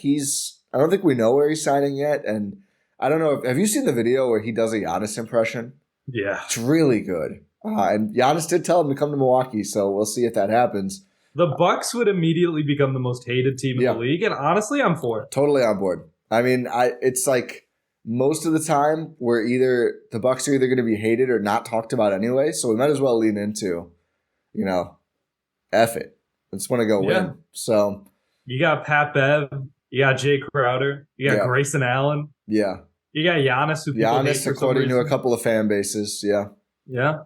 S1: we know where he's signing yet. And I don't know. Have you seen the video where he does a Giannis impression?
S2: Yeah.
S1: It's really good. And Giannis did tell him to come to Milwaukee, so we'll see if that happens.
S2: The Bucks would immediately become the most hated team in the league, and honestly, I'm for it.
S1: Totally on board. I mean, it's like most of the time the Bucks are either going to be hated or not talked about anyway, so we might as well lean into, F it. I just want to go win. So
S2: you got Pat Bev. You got Jae Crowder. You got Grayson Allen.
S1: Yeah.
S2: You got Giannis, who people hate for
S1: according to a couple of fan bases. Yeah.
S2: Yeah.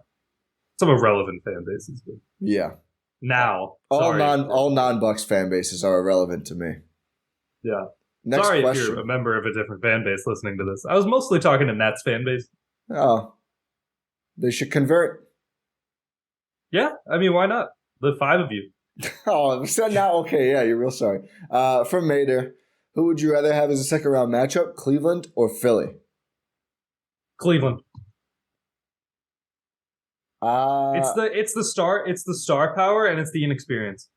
S2: some irrelevant fan bases. But
S1: Yeah.
S2: now,
S1: All non-Bucks fan bases are irrelevant to me.
S2: Yeah.
S1: Next
S2: sorry
S1: question.
S2: if you're a member of a different fan base listening to this. I was mostly talking to Nets fan base.
S1: Oh, they should convert.
S2: Yeah, I mean, why not? The 5 of you.
S1: Oh, so now okay, yeah, you're real sorry. From Mater, who would you rather have as a second round matchup, Cleveland or Philly?
S2: Cleveland.
S1: It's
S2: the star power and it's the inexperience.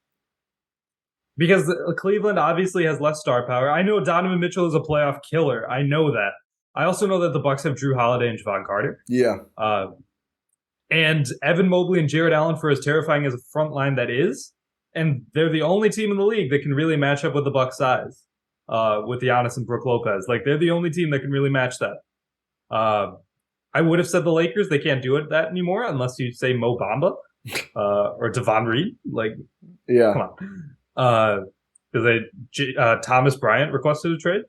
S2: Because Cleveland obviously has less star power. I know Donovan Mitchell is a playoff killer. I know that. I also know that the Bucks have Jrue Holiday and Javon Carter.
S1: Yeah.
S2: And Evan Mobley and Jared Allen for as terrifying as a front line that is. And they're the only team in the league that can really match up with the Bucks' size. With Giannis and Brook Lopez. Like, they're the only team that can really match that. I would have said the Lakers. They can't do that anymore unless you say Mo Bamba or Devon Reed. Like,
S1: yeah.
S2: Come on. Because Thomas Bryant requested a trade.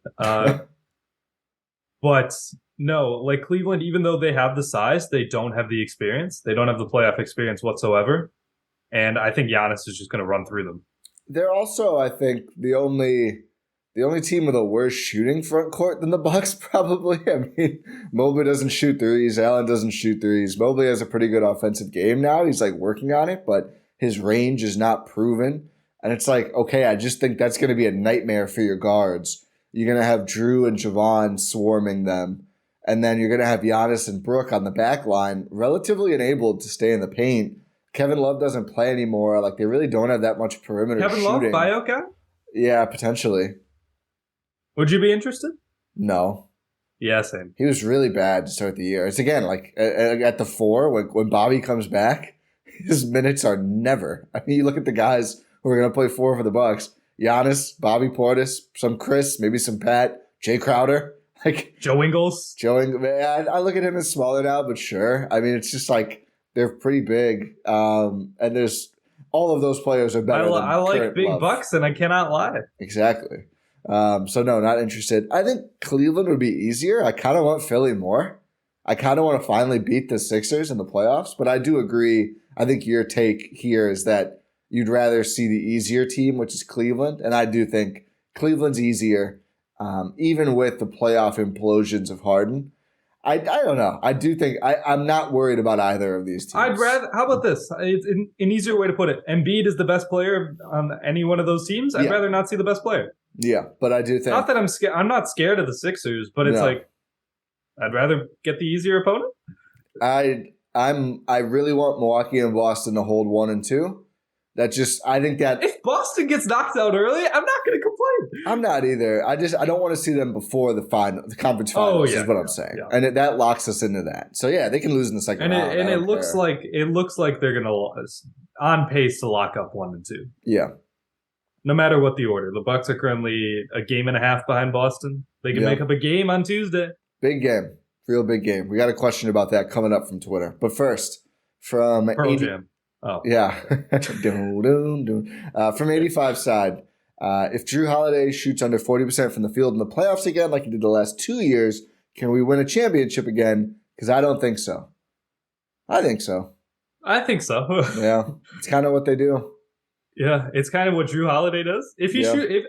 S2: But no, like Cleveland, even though they have the size, they don't have the experience. They don't have the playoff experience whatsoever. And I think Giannis is just going to run through them.
S1: They're also, I think, the only team with a worse shooting front court than the Bucks, probably. I mean, Mobley doesn't shoot threes. Allen doesn't shoot threes. Mobley has a pretty good offensive game now. He's like working on it, but his range is not proven. And it's like, okay, I just think that's going to be a nightmare for your guards. You're going to have Jrue and Javon swarming them. And then you're going to have Giannis and Brook on the back line, relatively enabled to stay in the paint. Kevin Love doesn't play anymore. Like, they really don't have that much perimeter
S2: Kevin
S1: shooting.
S2: Love, Buyout guy?
S1: Yeah, potentially.
S2: Would you be interested?
S1: No.
S2: Yeah, same.
S1: He was really bad to start the year. It's again, like at the 4, when Bobby comes back, his minutes are never. I mean, you look at the guys who are going to play 4 for the Bucks. Giannis, Bobby Portis, some Khris, maybe some Pat, Jae Crowder. Like
S2: Joe Ingles.
S1: I look at him as smaller now, but sure. I mean, it's just like they're pretty big. And there's all of those players are better than
S2: I like big
S1: Love.
S2: Bucks, and I cannot lie.
S1: Exactly. So no, not interested. I think Cleveland would be easier. I kind of want Philly more. I kind of want to finally beat the Sixers in the playoffs, but I do agree. I think your take here is that you'd rather see the easier team, which is Cleveland, and I do think Cleveland's easier, even with the playoff implosions of Harden. I don't know. I do think I'm not worried about either of these teams.
S2: I'd rather. How about this? It's an easier way to put it. Embiid is the best player on any one of those teams. I'd rather not see the best player.
S1: Yeah, but I do think
S2: not that I'm scared. I'm not scared of the Sixers, but it's like I'd rather get the easier opponent.
S1: I really want Milwaukee and Boston to hold 1 and 2. I think that
S2: if Boston gets knocked out early, I'm not going to complain.
S1: I'm not either. I don't want to see them before the conference finals. Is what I'm saying, and that locks us into that. So yeah, they can lose in the second round.
S2: And it looks like they're going to on pace to lock up 1 and 2.
S1: Yeah.
S2: No matter what the order, the Bucks are currently a game and a half behind Boston. They can make up a game on Tuesday.
S1: Big game, real big game. We got a question about that coming up from Twitter. But first, from
S2: Pearl Jam. Oh
S1: yeah, from 85 side, if Jrue Holiday shoots under 40% from the field in the playoffs again, like he did the last 2 years, can we win a championship again? Because I don't think so. I think so.
S2: Yeah,
S1: it's kind of what they do.
S2: Yeah, it's kind of what Jrue Holiday does.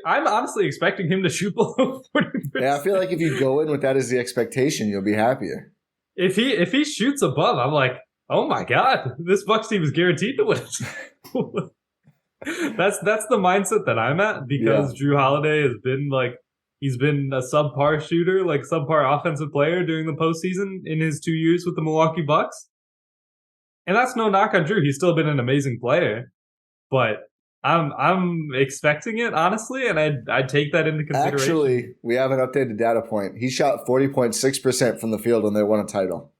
S2: I'm honestly expecting him to shoot below 40%.
S1: Yeah, I feel like if you go in with that as the expectation, you'll be happier.
S2: If he shoots above, I'm like, oh my God, this Bucks team is guaranteed to win. That's the mindset that I'm at because Jrue Holiday has been he's been a subpar shooter, like subpar offensive player during the postseason in his 2 years with the Milwaukee Bucks. And that's no knock on Jrue. He's still been an amazing player, but I'm expecting it, honestly, and I'd take that into consideration.
S1: Actually, we have an updated data point. He shot 40.6% from the field when they won a title.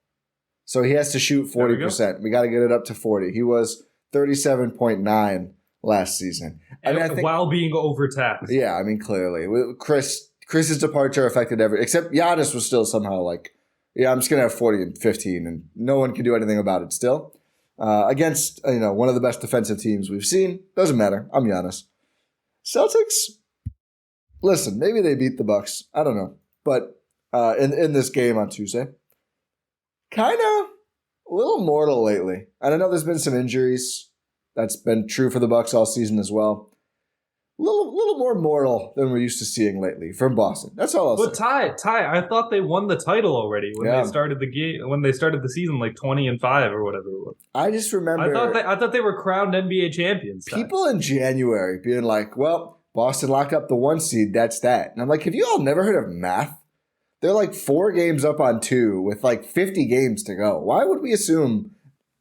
S1: So he has to shoot 40%. We got to get it up to 40. He was 37.9 last season.
S2: And I think, while being overtaxed.
S1: Yeah, I mean, clearly. Chris's departure affected except Giannis was still somehow I'm just going to have 40 and 15, and no one can do anything about it still. Against one of the best defensive teams we've seen. Doesn't matter. I'm Giannis. Celtics, listen, maybe they beat the Bucks. I don't know. But in this game on Tuesday, kind of A little mortal lately. And I know there's been some injuries. That's been true for the Bucks all season as well. A little more mortal than we're used to seeing lately from Boston. That's all I'll say.
S2: But Ty, I thought they won the title already when they started the game, when they started the season like 20-5 or whatever it was.
S1: I just remember
S2: I thought they were crowned NBA champions.
S1: People in January being like, well, Boston locked up the 1 seed, that's that. And I'm like, have you all never heard of math? They're like 4 games up on 2 with like 50 games to go. Why would we assume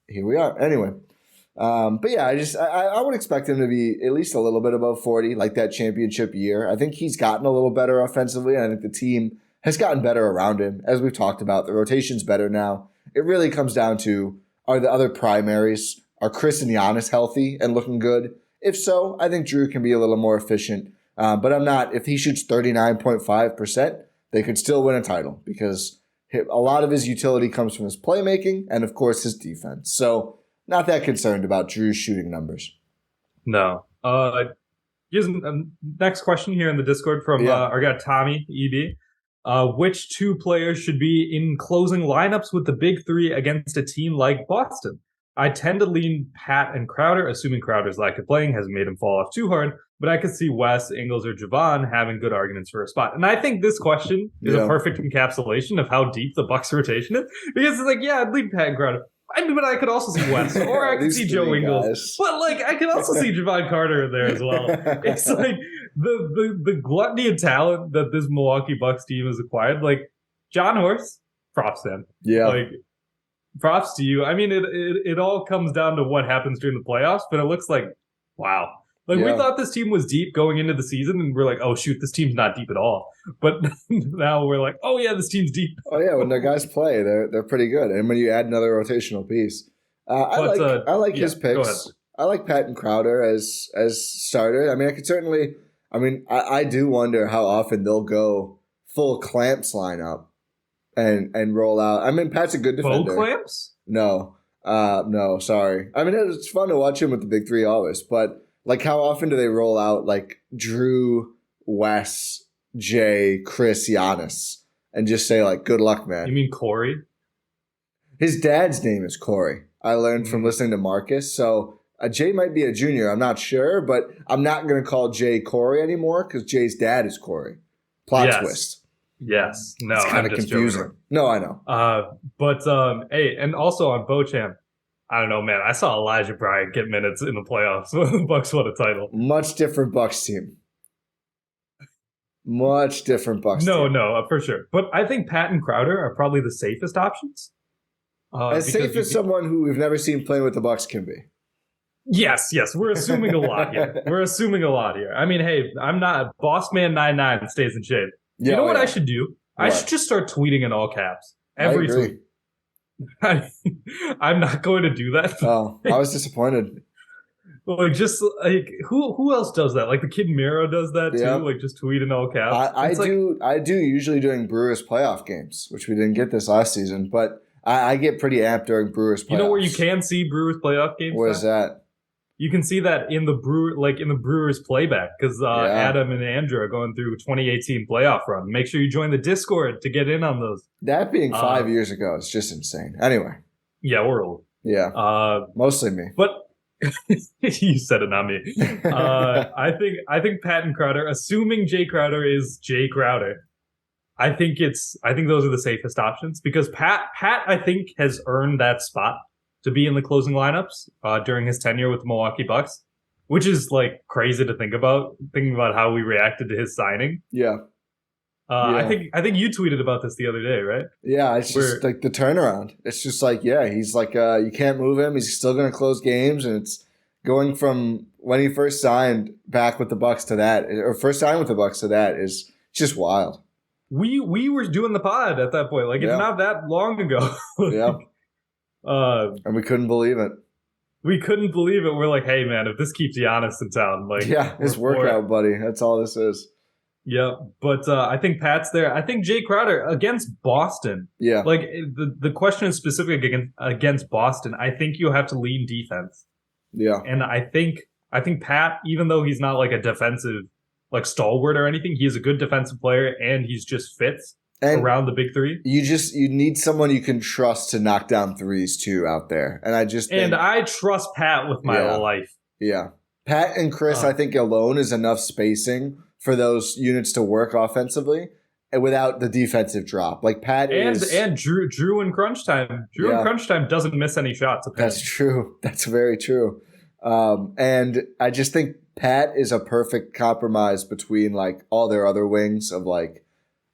S1: here we are? Anyway. But yeah, I would expect him to be at least a little bit above 40, like that championship year. I think he's gotten a little better offensively, and I think the team has gotten better around him. As we've talked about, the rotation's better now. It really comes down to, are the other primaries, are Khris and Giannis healthy and looking good? If so, I think Jrue can be a little more efficient. But I'm not. If he shoots 39.5%, they could still win a title because a lot of his utility comes from his playmaking and, of course, his defense. So not that concerned about Jrue's shooting numbers.
S2: No. Here's next question here in the Discord from our guy Tommy EB. Which 2 players should be in closing lineups with the big 3 against a team like Boston? I tend to lean Pat and Crowder, assuming Crowder's lack of playing hasn't made him fall off too hard, but I could see Wes, Ingles, or Javon having good arguments for a spot. And I think this question is a perfect encapsulation of how deep the Bucks rotation is, because it's like, yeah, I'd lean Pat and Crowder. But I could also see West, or I could see Joe Ingles. But like, I could also see Javon Carter in there as well. It's like the gluttony of talent that this Milwaukee Bucks team has acquired. Like John Horst, props to him.
S1: Yeah,
S2: like props to you. I mean, it all comes down to what happens during the playoffs. But it looks like wow. Like we thought this team was deep going into the season, and we're like, oh shoot, this team's not deep at all. But now we're like, oh yeah, this team's deep.
S1: Oh yeah, when their guys play, they're pretty good. And when you add another rotational piece, I like his picks. I like Pat and Crowder as starter. I mean, I do wonder how often they'll go full clamps lineup and roll out. I mean, Pat's a good defender.
S2: Full clamps?
S1: No, sorry. I mean, it's fun to watch him with the big 3 always, but. Like, how often do they roll out, like, Jrue, Wes, Jae, Khris, Giannis, and just say, like, good luck, man?
S2: You mean Corey?
S1: His dad's name is Corey. I learned from listening to Marcus. So, Jae might be a junior. I'm not sure, but I'm not going to call Jae Corey anymore because Jae's dad is Corey. Plot twist.
S2: Yes. No,
S1: it's kind of confusing. Joking. No, I know.
S2: Hey, and also on Beauchamp, I don't know, man. I saw Elijah Bryant get minutes in the playoffs when the Bucks won a title.
S1: Much different Bucks team. Much different Bucks team.
S2: No, for sure. But I think Pat and Crowder are probably the safest options.
S1: As safe as someone who we've never seen playing with the Bucks can be.
S2: Yes. We're assuming a lot here. I mean, hey, I'm not Boss Man 99 stays in shape. Yeah, you know what I should do? What? I should just start tweeting in all caps. Every tweet. I'm not going to do that.
S1: Oh, I was disappointed.
S2: Like, just like who else does that? Like the kid Miro does that too. Yep. Like just tweet in all caps.
S1: I do usually during Brewers playoff games, which we didn't get this last season, but I get pretty amped during Brewers playoffs.
S2: You know where you can see Brewers playoff games?
S1: Where's that?
S2: You can see that in the Brewers playback because Adam and Andrew are going through 2018 playoff run. Make sure you join the Discord to get in on those.
S1: That being 5 years ago, it's just insane. Anyway.
S2: Yeah, we're old.
S1: Yeah. Mostly me.
S2: But you said it, not me. I think Pat and Crowder, assuming Jae Crowder is Jae Crowder, I think those are the safest options because Pat I think has earned that spot to be in the closing lineups during his tenure with the Milwaukee Bucks, which is like crazy to think about, thinking about how we reacted to his signing.
S1: Yeah.
S2: I think you tweeted about this the other day, right?
S1: Yeah, it's just like the turnaround. It's just like, he's like, you can't move him. He's still going to close games. And it's going from when he first signed back with the Bucks to that, or first signed with the Bucks to that is just wild.
S2: We were doing the pod at that point. Like, it's not that long ago.
S1: Yeah. And we couldn't believe it.
S2: We're like, hey man, if this keeps Giannis in town, like,
S1: his workout buddy. That's all this is.
S2: Yeah, but I think Pat's there. I think Jae Crowder against Boston.
S1: Yeah,
S2: like the question is specific against Boston. I think you have to lean defense.
S1: Yeah,
S2: and I think Pat, even though he's not like a defensive like stalwart or anything, he is a good defensive player and he's just fits. around the big three.
S1: You need someone you can trust to knock down threes too out there. And
S2: I trust Pat with my life.
S1: Yeah. Pat and Khris, I think alone is enough spacing for those units to work offensively and without the defensive drop. Like Pat
S2: and Jrue in crunch time. Jrue in crunch time doesn't miss any shots. Apparently.
S1: That's true. That's very true. And I just think Pat is a perfect compromise between like all their other wings of like,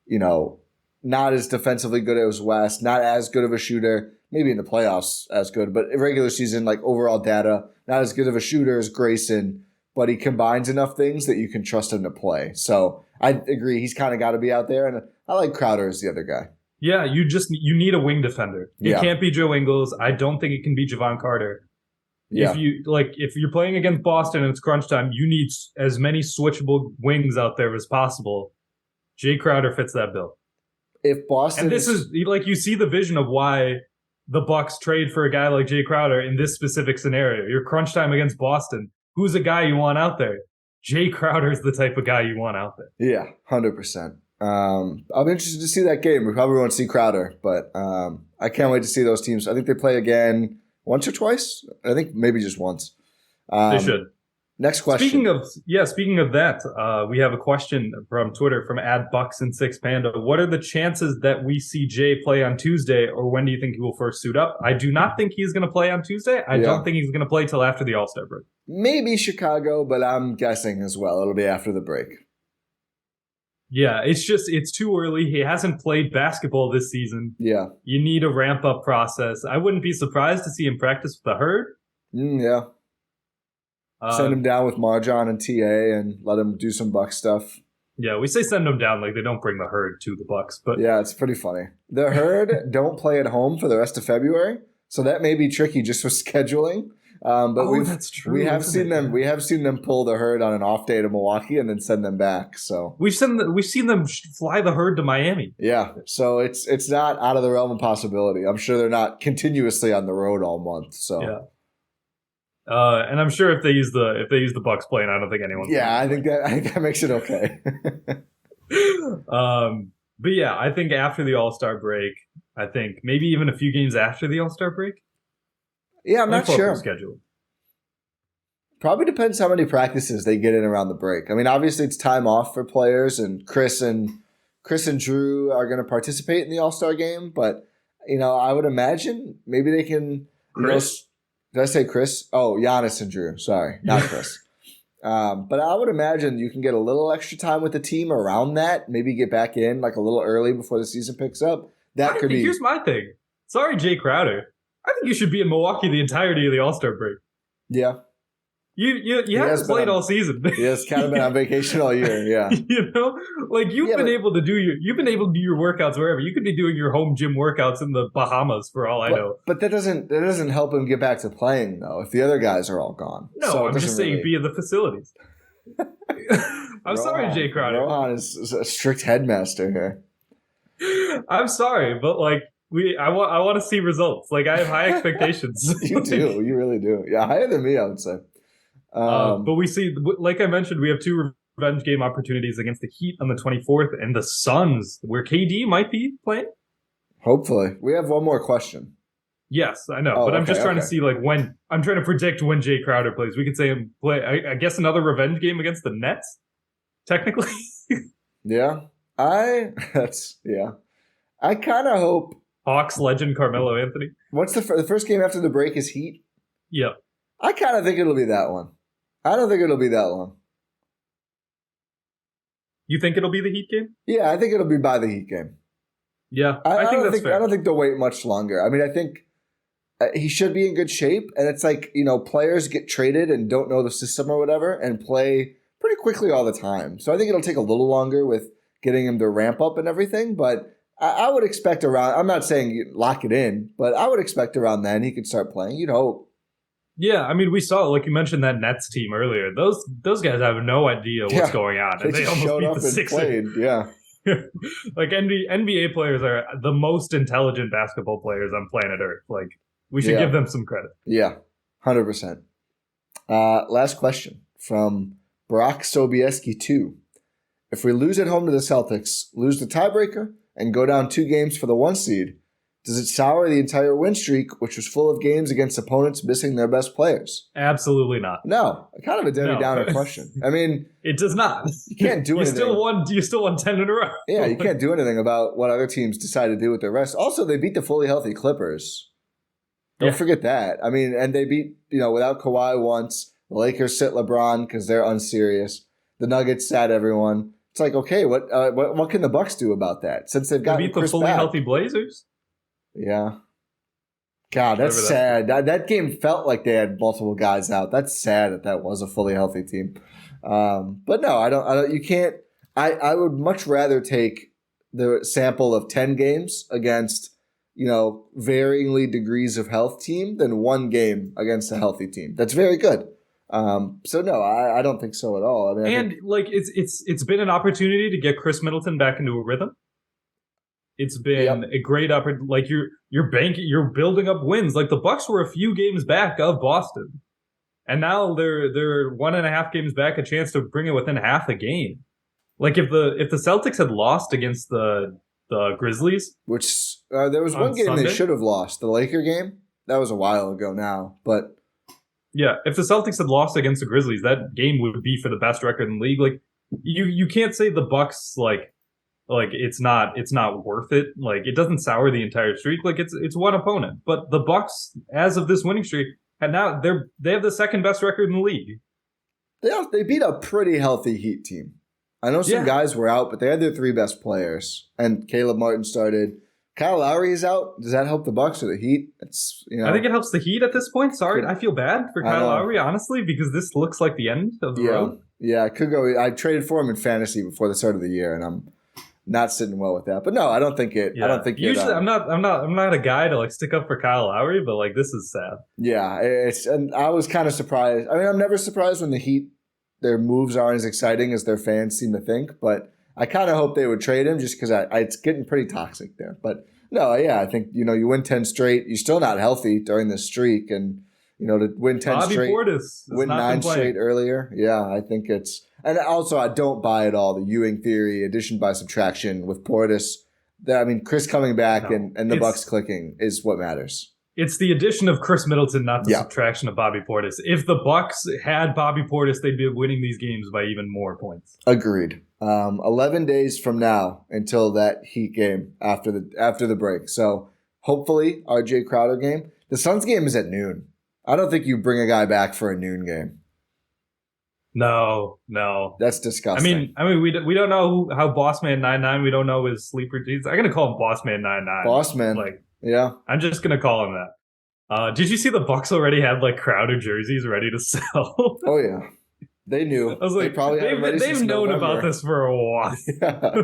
S1: not as defensively good as West, not as good of a shooter, maybe in the playoffs as good, but in regular season, like overall data, not as good of a shooter as Grayson, but he combines enough things that you can trust him to play. So I agree. He's kind of got to be out there. And I like Crowder as the other guy.
S2: Yeah, you need a wing defender. It can't be Joe Ingles. I don't think it can be Javon Carter. Yeah. If you're playing against Boston and it's crunch time, you need as many switchable wings out there as possible. Jae Crowder fits that bill.
S1: If Boston,
S2: and this is like you see the vision of why the Bucks trade for a guy like Jae Crowder in this specific scenario. Your crunch time against Boston. Who's a guy you want out there? Jae Crowder is the type of guy you want out there.
S1: Yeah, 100%. I'm interested to see that game. We probably won't see Crowder, but I can't wait to see those teams. I think they play again once or twice. I think maybe just once.
S2: They should.
S1: Next question.
S2: Speaking of that, we have a question from Twitter from @BucksandSixPanda. What are the chances that we see Jay play on Tuesday, or when do you think he will first suit up? I do not think he's going to play on Tuesday. I don't think he's going to play till after the All-Star break.
S1: Maybe Chicago, but I'm guessing as well it'll be after the break.
S2: Yeah, it's too early. He hasn't played basketball this season.
S1: Yeah.
S2: You need a ramp-up process. I wouldn't be surprised to see him practice with the Herd.
S1: Yeah. Send him down with MarJon and TA and let him do some Bucks stuff.
S2: Yeah, we say send him down like they don't bring the Herd to the Bucks, but
S1: yeah, it's pretty funny. The Herd don't play at home for the rest of February, so that may be tricky just for scheduling. But
S2: that's true.
S1: We have seen them pull the Herd on an off day to Milwaukee and then send them back. So
S2: we've seen them fly the Herd to Miami.
S1: Yeah, so it's not out of the realm of possibility. I'm sure they're not continuously on the road all month. So
S2: yeah. And I'm sure if they use the Bucks playing, I don't think anyone.
S1: Yeah, I think that makes it okay.
S2: But yeah, I think after the All-Star break, I think maybe even a few games after the All-Star break.
S1: Yeah, I'm not sure.
S2: Schedule.
S1: Probably depends how many practices they get in around the break. I mean, obviously it's time off for players, and Khris and Jrue are going to participate in the All-Star game. But I would imagine maybe they can.
S2: Khris.
S1: Did I say Khris? Oh, Giannis and Jrue. Sorry, not Khris. But I would imagine you can get a little extra time with the team around that. Maybe get back in like a little early before the season picks up.
S2: Here's my thing. Sorry, Jae Crowder. I think you should be in Milwaukee the entirety of the All-Star break.
S1: Yeah.
S2: You haven't played all season.
S1: He has kind of been on vacation all year. Yeah.
S2: You've been able to do your workouts wherever. You could be doing your home gym workouts in the Bahamas for all I know.
S1: But that doesn't help him get back to playing though. If the other guys are all gone.
S2: No, so I'm just saying be in the facilities. I'm sorry, Jae Crowder.
S1: Rohan is a strict headmaster here.
S2: I'm sorry, but I want to see results. I have high expectations.
S1: You do. You really do. Yeah, higher than me, I would say.
S2: But we see, like I mentioned, we have two revenge game opportunities against the Heat on the 24th and the Suns, where KD might be playing.
S1: Hopefully. We have one more question.
S2: Yes, I know. But I'm just trying to see when I'm trying to predict when Jae Crowder plays. We could say him play, I guess, another revenge game against the Nets, technically.
S1: Yeah. I kind of hope.
S2: Hawks legend Carmelo Anthony.
S1: What's the first game after the break is Heat?
S2: Yep.
S1: I kind of think it'll be that one. I don't think it'll be that long.
S2: You think it'll be the Heat game?
S1: Yeah, I think it'll be by the Heat game.
S2: Yeah, I think that's fair.
S1: I don't think they'll wait much longer. I mean, I think he should be in good shape. And it's like, players get traded and don't know the system or whatever and play pretty quickly all the time. So I think it'll take a little longer with getting him to ramp up and everything. But I would expect around, I'm not saying lock it in, but I would expect around then he could start playing. You'd hope.
S2: Yeah, I mean, we saw, like you mentioned, that Nets team earlier. Those guys have no idea what's going on, and they almost beat the Sixers.
S1: Yeah,
S2: NBA players are the most intelligent basketball players on planet Earth. We should give them some credit.
S1: Yeah, 100%. Last question from Brock Sobieski 2. If we lose at home to the Celtics, lose the tiebreaker, and go down 2 games for the 1 seed, does it sour the entire win streak, which was full of games against opponents missing their best players?
S2: Absolutely not.
S1: No, kind of a Debbie Downer question. I mean,
S2: it does not.
S1: You can't do anything.
S2: You still won 10 in a row.
S1: Yeah, you can't do anything about what other teams decide to do with their rest. Also, they beat the fully healthy Clippers. Don't forget that. I mean, and they beat, without Kawhi once. The Lakers sit LeBron because they're unserious. The Nuggets sat everyone. It's like, okay, what can the Bucks do about that? Since they've got
S2: beat the fully healthy Blazers.
S1: Yeah. God, that's sad. That game felt like they had multiple guys out. That's sad that was a fully healthy team. But no, I don't. You can't. I would much rather take the sample of 10 games against varyingly degrees of health team than 1 game against a healthy team. That's very good. So no, I don't think so at all. I mean,
S2: it's been an opportunity to get Khris Middleton back into a rhythm. It's been a great opportunity. Like you're building up wins. Like the Bucks were a few games back of Boston, and now they're 1.5 games back, a chance to bring it within half a game. Like if the Celtics had lost against the Grizzlies,
S1: which there was one game Sunday, they should have lost, the Laker game. That was a while ago now, but
S2: yeah, if the Celtics had lost against the Grizzlies, that game would be for the best record in the league. Like you can't say the Bucks like it's not worth it. Like it doesn't sour the entire streak. Like it's one opponent. But the Bucks, as of this winning streak, and now they have the second best record in the league.
S1: They beat a pretty healthy Heat team. I know some guys were out, but they had their 3 best players. And Caleb Martin started. Kyle Lowry is out. Does that help the Bucks or the Heat?
S2: I think it helps the Heat at this point. Sorry, I feel bad for Kyle Lowry, honestly, because this looks like the end of the road.
S1: Yeah, it could go. I traded for him in fantasy before the start of the year, and I'm not sitting well with that. But no, I don't think it. Yeah. I don't think
S2: usually I'm not a guy to like stick up for Kyle Lowry, but like this is sad.
S1: Yeah, and I was kind of surprised. I mean, I'm never surprised when the Heat, their moves aren't as exciting as their fans seem to think, but I kind of hope they would trade him just because it's getting pretty toxic there. But no, I think you win 10 straight. You're still not healthy during this streak, and to win 10
S2: Bobby
S1: straight,
S2: Portis
S1: win 9 straight earlier. Yeah, I think it's. And also, I don't buy it all. The Ewing theory, addition by subtraction with Portis. Khris coming back and the Bucks clicking is what matters.
S2: It's the addition of Khris Middleton, not the subtraction of Bobby Portis. If the Bucks had Bobby Portis, they'd be winning these games by even more points.
S1: Agreed. 11 days from now until that Heat game after the break. So hopefully our Jae Crowder game. The Suns game is at noon. I don't think you bring a guy back for a noon game.
S2: No.
S1: That's disgusting.
S2: I mean, we don't know how Bossman 99. We don't know his sleep routines. I'm gonna call him Bossman 99.
S1: Bossman, yeah.
S2: I'm just gonna call him that. Did you see the Bucks already had like Crowder jerseys ready to sell?
S1: Oh yeah, they knew.
S2: I was like, they've known about this for a while. Yeah.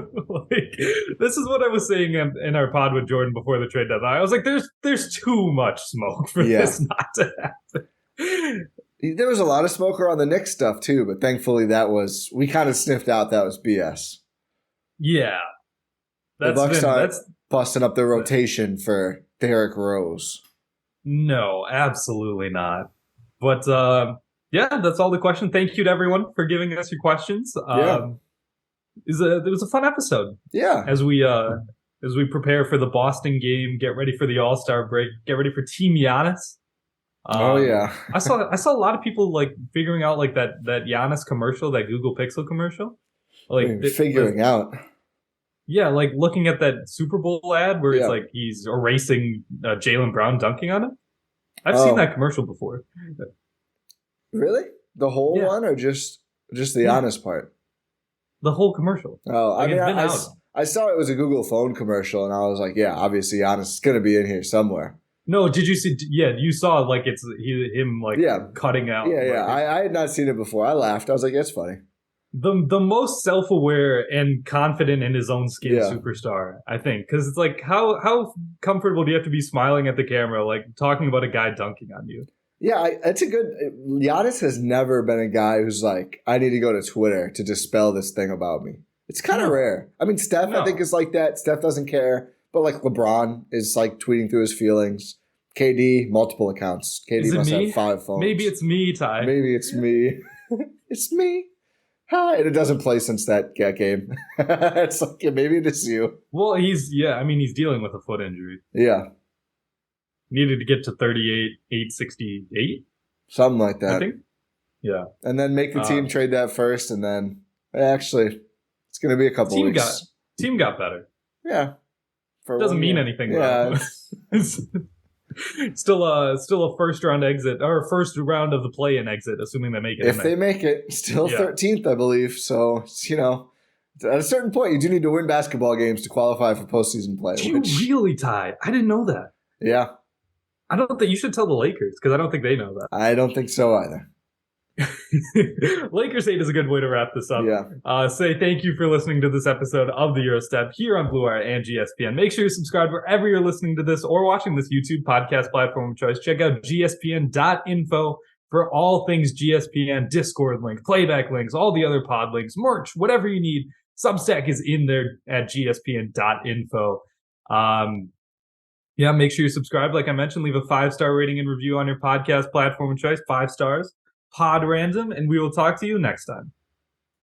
S2: This is what I was saying in our pod with Jordan before the trade deadline. I was like, there's too much smoke for this not to happen.
S1: There was a lot of smoke around the Knicks stuff too, but thankfully we kind of sniffed out that was BS.
S2: Yeah.
S1: The Bucks aren't busting up their rotation for Derrick Rose. No,
S2: absolutely not. But that's all the questions. Thank you to everyone for giving us your questions. It was a fun episode.
S1: Yeah.
S2: As we prepare for the Boston game, get ready for the All-Star break, get ready for Team Giannis. I saw a lot of people like figuring out like that Giannis commercial, that Google Pixel commercial. Like
S1: figuring out.
S2: Yeah, like looking at that Super Bowl ad where it's like he's erasing Jaylen Brown dunking on him. I've seen that commercial before.
S1: Really? The whole one or just the Giannis part?
S2: The whole commercial.
S1: Oh, I saw it was a Google phone commercial and I was like, yeah, obviously Giannis is going to be in here somewhere.
S2: No, did you see? Yeah, you saw like it's him like cutting out.
S1: Yeah. I had not seen it before. I laughed. I was like, that's funny.
S2: The most self-aware and confident in his own skin superstar, I think, because it's like how comfortable do you have to be smiling at the camera, like talking about a guy dunking on you?
S1: Yeah, it's a good. Giannis has never been a guy who's like, I need to go to Twitter to dispel this thing about me. It's kind of rare. I mean, Steph, I think, is like that. Steph doesn't care. But like LeBron is like tweeting through his feelings. KD, multiple accounts. KD must have 5 phones.
S2: Maybe it's me, Ty.
S1: Maybe it's me. It's me. And it doesn't play since that game. It's like, yeah, maybe it is you.
S2: Well, he's dealing with a foot injury.
S1: Yeah.
S2: Needed to get to 38,868.
S1: Something like that.
S2: I think. Yeah.
S1: And then make the team trade that first, and then actually, it's going to be a couple weeks.
S2: Team got better.
S1: Yeah.
S2: Doesn't mean anything.
S1: Yeah.
S2: Still a first round exit, or first round of the play-in exit, assuming they make it.
S1: If they make it, still 13th, I believe. So, at a certain point, you do need to win basketball games to qualify for postseason play.
S2: You really tied. I didn't know that.
S1: Yeah.
S2: I don't think you should tell the Lakers, because I don't think they know that.
S1: I don't think so either.
S2: Lakers hate is a good way to wrap this up.
S1: Yeah.
S2: Say thank you for listening to this episode of the Gyro Step here on Blue Wire and GSPN. Make sure you subscribe wherever you're listening to this or watching this YouTube podcast platform of choice. Check out gspn.info for all things GSPN, Discord link, playback links, all the other pod links, merch, whatever you need. Substack is in there at gspn.info. Make sure you subscribe. Like I mentioned, leave a 5-star rating and review on your podcast platform of choice. 5 stars. Pod random, and we will talk to you next time.